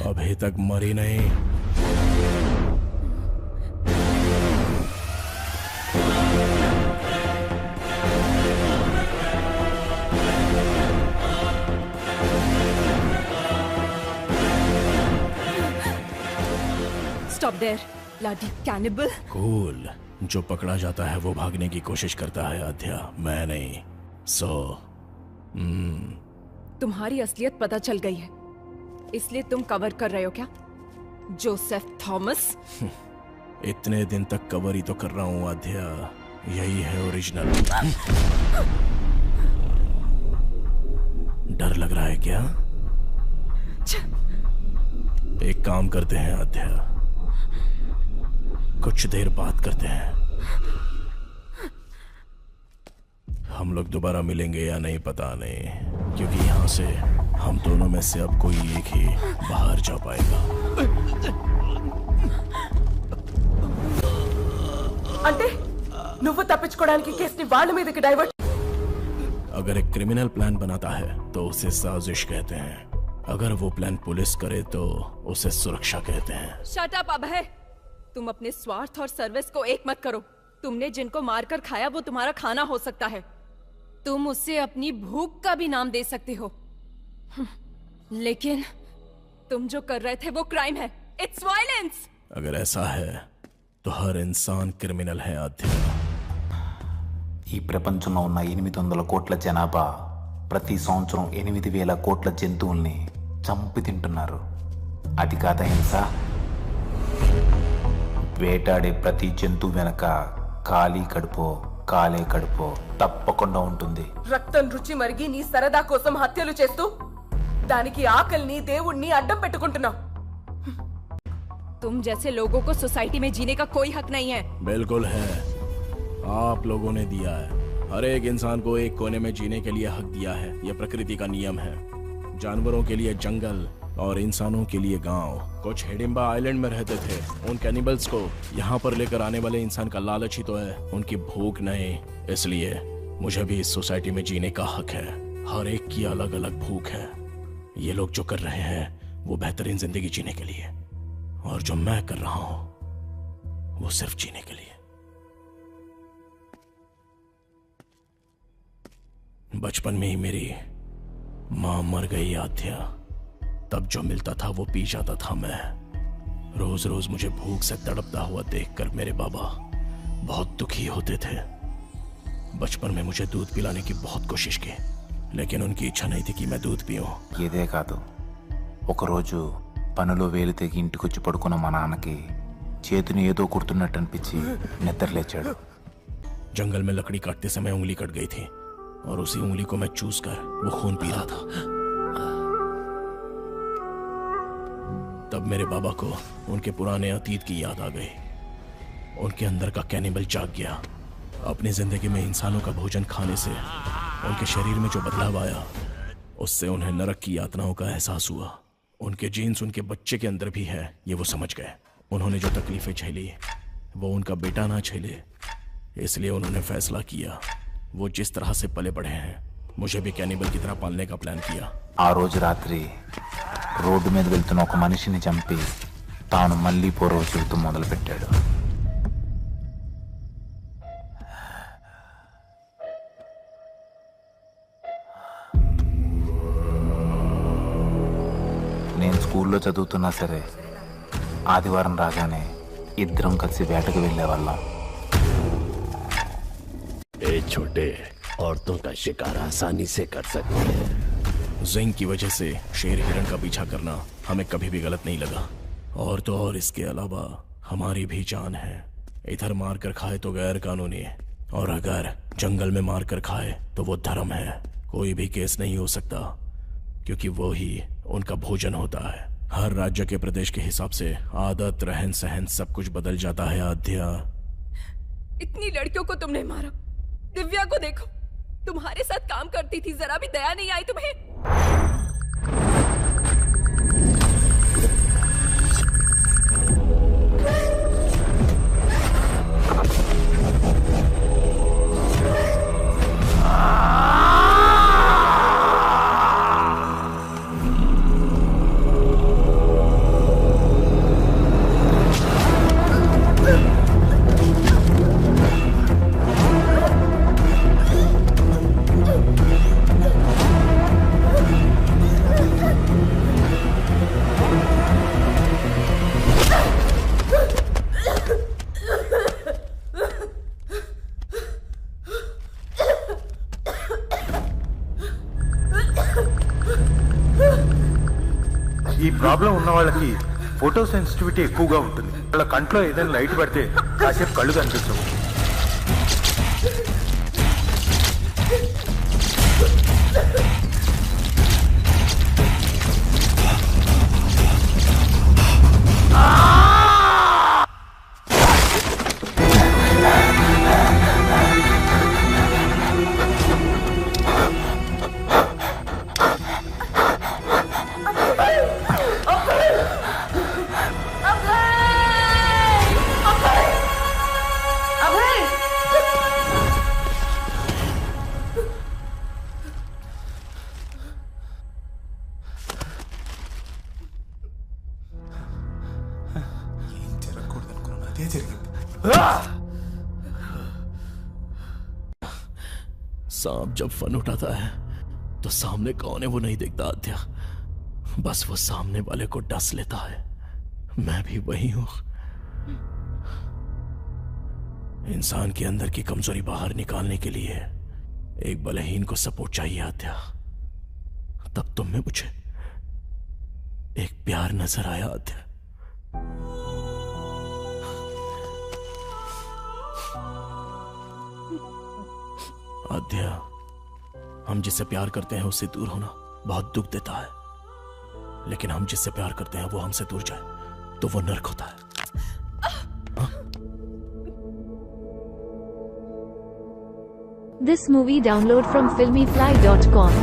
अभी तक मरी नहीं। there, bloody cannibal. कूल जो पकड़ा जाता है वो भागने की कोशिश करता है आध्या, मैं नहीं। तुम्हारी असलियत पता चल गई है, इसलिए तुम कवर कर रहे हो क्या जोसेफ थॉमस? इतने दिन तक कवर ही तो कर रहा हूँ आध्या, यही है ओरिजिनल। डर लग रहा है क्या? एक काम करते हैं आध्या, कुछ देर बात करते हैं। हम लोग दोबारा मिलेंगे या नहीं पता नहीं, क्योंकि यहाँ से हम दोनों में से अब कोई एक ही बाहर जा पाएगा। అంటే నువ్వు తప్పించుకోవడానికి కేసుని వాళ్ళ మీదకి డైవర్ట్। अगर एक क्रिमिनल प्लान बनाता है तो उसे साजिश कहते हैं, अगर वो प्लान पुलिस करे तो उसे सुरक्षा कहते हैं। शट अप अभय, तुम अपने स्वार्थ और सर्विस को एक मत करो। तुमने जिनको मारकर खाया वो तुम्हारा खाना हो सकता है, तुम उससे अपनी भूख का भी नाम दे सकते हो, लेकिन तुम जो कर रहे थे वो क्राइम है। It's violence. अगर ऐसा है तो हर इंसान क्रिमिनल है आध्या। ఈ ప్రపంచంలో ఉన్న 800 కోట్ల జనాభా ప్రతి సంవత్సరం 8000 కోట్ల జంతువుల్ని చంపి తింటున్నారు. అది కాదా హింస? వేటాడే ప్రతి జంతువు వెనక ఖాళీ కడుపో కాలే కడుపో తప్పకుండా ఉంటుంది. రక్తం రుచి మరిగి నీ సరదా కోసం హత్యలు చేస్తూ దానికి ఆకలిని దేవుణ్ణి అడ్డం పెట్టుకుంటున్నావు। तुम जैसे लोगों को सोसाइटी में जीने का कोई हक नहीं है। बिल्कुल है, आप लोगों ने दिया है। हर एक इंसान को एक कोने में जीने के लिए हक दिया है, यह प्रकृति का नियम है। जानवरों के लिए जंगल और इंसानों के लिए गांव। कुछ हिडिंबा आइलैंड में रहते थे, उन कैनिबल्स को यहाँ पर लेकर आने वाले इंसान का लालच ही तो है, उनकी भूख नहीं। इसलिए मुझे भी इस सोसाइटी में जीने का हक है। हर एक की अलग अलग भूख है। ये लोग जो कर रहे हैं वो बेहतरीन जिंदगी जीने के लिए, और जो मैं कर रहा हूं वो सिर्फ जीने के लिए। बचपन में ही मेरी मां मर गई आध्या, तब जो मिलता था वो पी जाता था मैं। रोज रोज मुझे भूख से तड़पता हुआ देखकर मेरे बाबा बहुत दुखी होते थे। बचपन में मुझे दूध पिलाने की बहुत कोशिश की, लेकिन उनकी इच्छा नहीं थी कि मैं दूध पीऊं। ఇదే కాదు, ఒకరోజు పనులో వేలు తెగి ఇంటికొచ్చి పడుకున్న మా నాన్నకి చేతిని ఏదో కుడుతున్నట్టు అనిపించి నిద్రలేచాడు। जंगल में लकड़ी काटते समय उंगली कट गई थी और उसी उंगली को मैं चूस कर वो खून पी रहा था। तब मेरे बाबा को उनके पुराने अतीत की याद आ गई। उनके अंदर का कैनिबल जाग गया। अपनी जिंदगी में इंसानों का भोजन खाने से उनके शरीर में जो बदलाव आया, उससे उन्हें नरक की यातनाओं का एहसास हुआ। उनके जीन्स उनके बच्चे के अंदर भी है, ये वो समझ गए। उन्होंने जो तकलीफें झेली वो उनका बेटा ना झेले, इसलिए उन्होंने फैसला किया वो जिस तरह से पले बढ़े हैं मुझे भी कैनिबल की तरह पालने का प्लान किया। ఆ రోజు రాత్రి రోడ్డు మీద వెళ్తున్న ఒక మనిషిని చంపి తాను మళ్ళీ పూర్వ జీవితం మొదలుపెట్టాడు। నేను స్కూల్లో చదువుతున్నా సరే ఆదివారం రాగానే ఇద్దరం కలిసి వేటకు వెళ్ళేవాళ్ళం। ए छोटे, औरतों का शिकार आसानी से कर सकते हैं। जिंग की वजह से शेर हिरण का पीछा करना हमें कभी भी गलत नहीं लगा। और तो और इसके अलावा हमारी भी जान है। इधर मार कर खाए तो गैर कानूनी है, और अगर जंगल में मार कर खाए तो वो धर्म है। कोई भी केस नहीं हो सकता, क्योंकि वो ही उनका भोजन होता है। हर राज्य के प्रदेश के हिसाब से आदत, रहन सहन सब कुछ बदल जाता है आध्या। इतनी लड़कियों को तुमने मारा। दिव्या को देखो, तुम्हारे साथ काम करती थी, जरा भी दया नहीं आई तुम्हें? ఈ ప్రాబ్లం ఉన్న వాళ్ళకి ఫోటో సెన్సిటివిటీ ఎక్కువగా ఉంటుంది. వాళ్ళ కంట్లో ఏదైనా లైట్ పడితే కాసేపు కళ్ళు కనిపించవు. सांप जब फन उठाता है तो सामने कौन है वो नहीं देखता आद्या, बस वो सामने वाले को डस लेता है। मैं भी वही हूं। इंसान के अंदर की कमजोरी बाहर निकालने के लिए एक बलहीन को सपोर्ट चाहिए आद्या। तब तुम में मुझे एक प्यार नजर आया आद्या। आद्या, हम जिससे प्यार करते हैं उससे दूर होना बहुत दुख देता है, लेकिन हम जिससे प्यार करते हैं वो हमसे दूर जाए तो वो नर्क होता है। This movie download from filmyfly.com.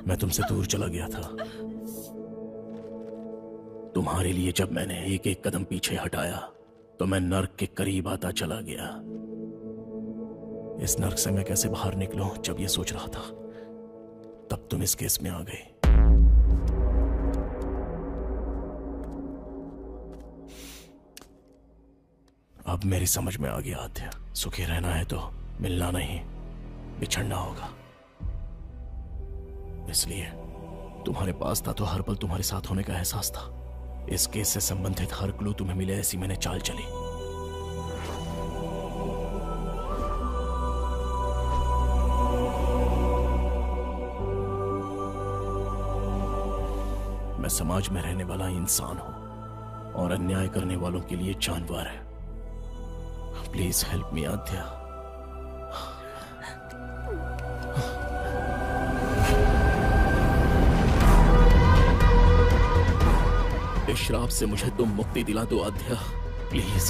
मैं तुमसे दूर चला गया था। तुम्हारे लिए जब मैंने एक एक कदम पीछे हटाया तो मैं नर्क के करीब आता चला गया। इस नर्क से मैं कैसे बाहर निकलूं, जब ये सोच रहा था तब तुम इस केस में आ गई। अब मेरी समझ में आ गया आद्या, सुखी रहना है तो मिलना नहीं बिछड़ना होगा। इसलिए तुम्हारे पास था तो हर पल तुम्हारे साथ होने का एहसास था। इस केस से संबंधित हर क्लू तुम्हें मिले, ऐसी मैंने चाल चली। मैं समाज में रहने वाला इंसान हूं और अन्याय करने वालों के लिए जानवर है। प्लीज हेल्प मी आद्या। इस श्राप से मुझे तुम मुक्ति दिला दो आद्या, प्लीज।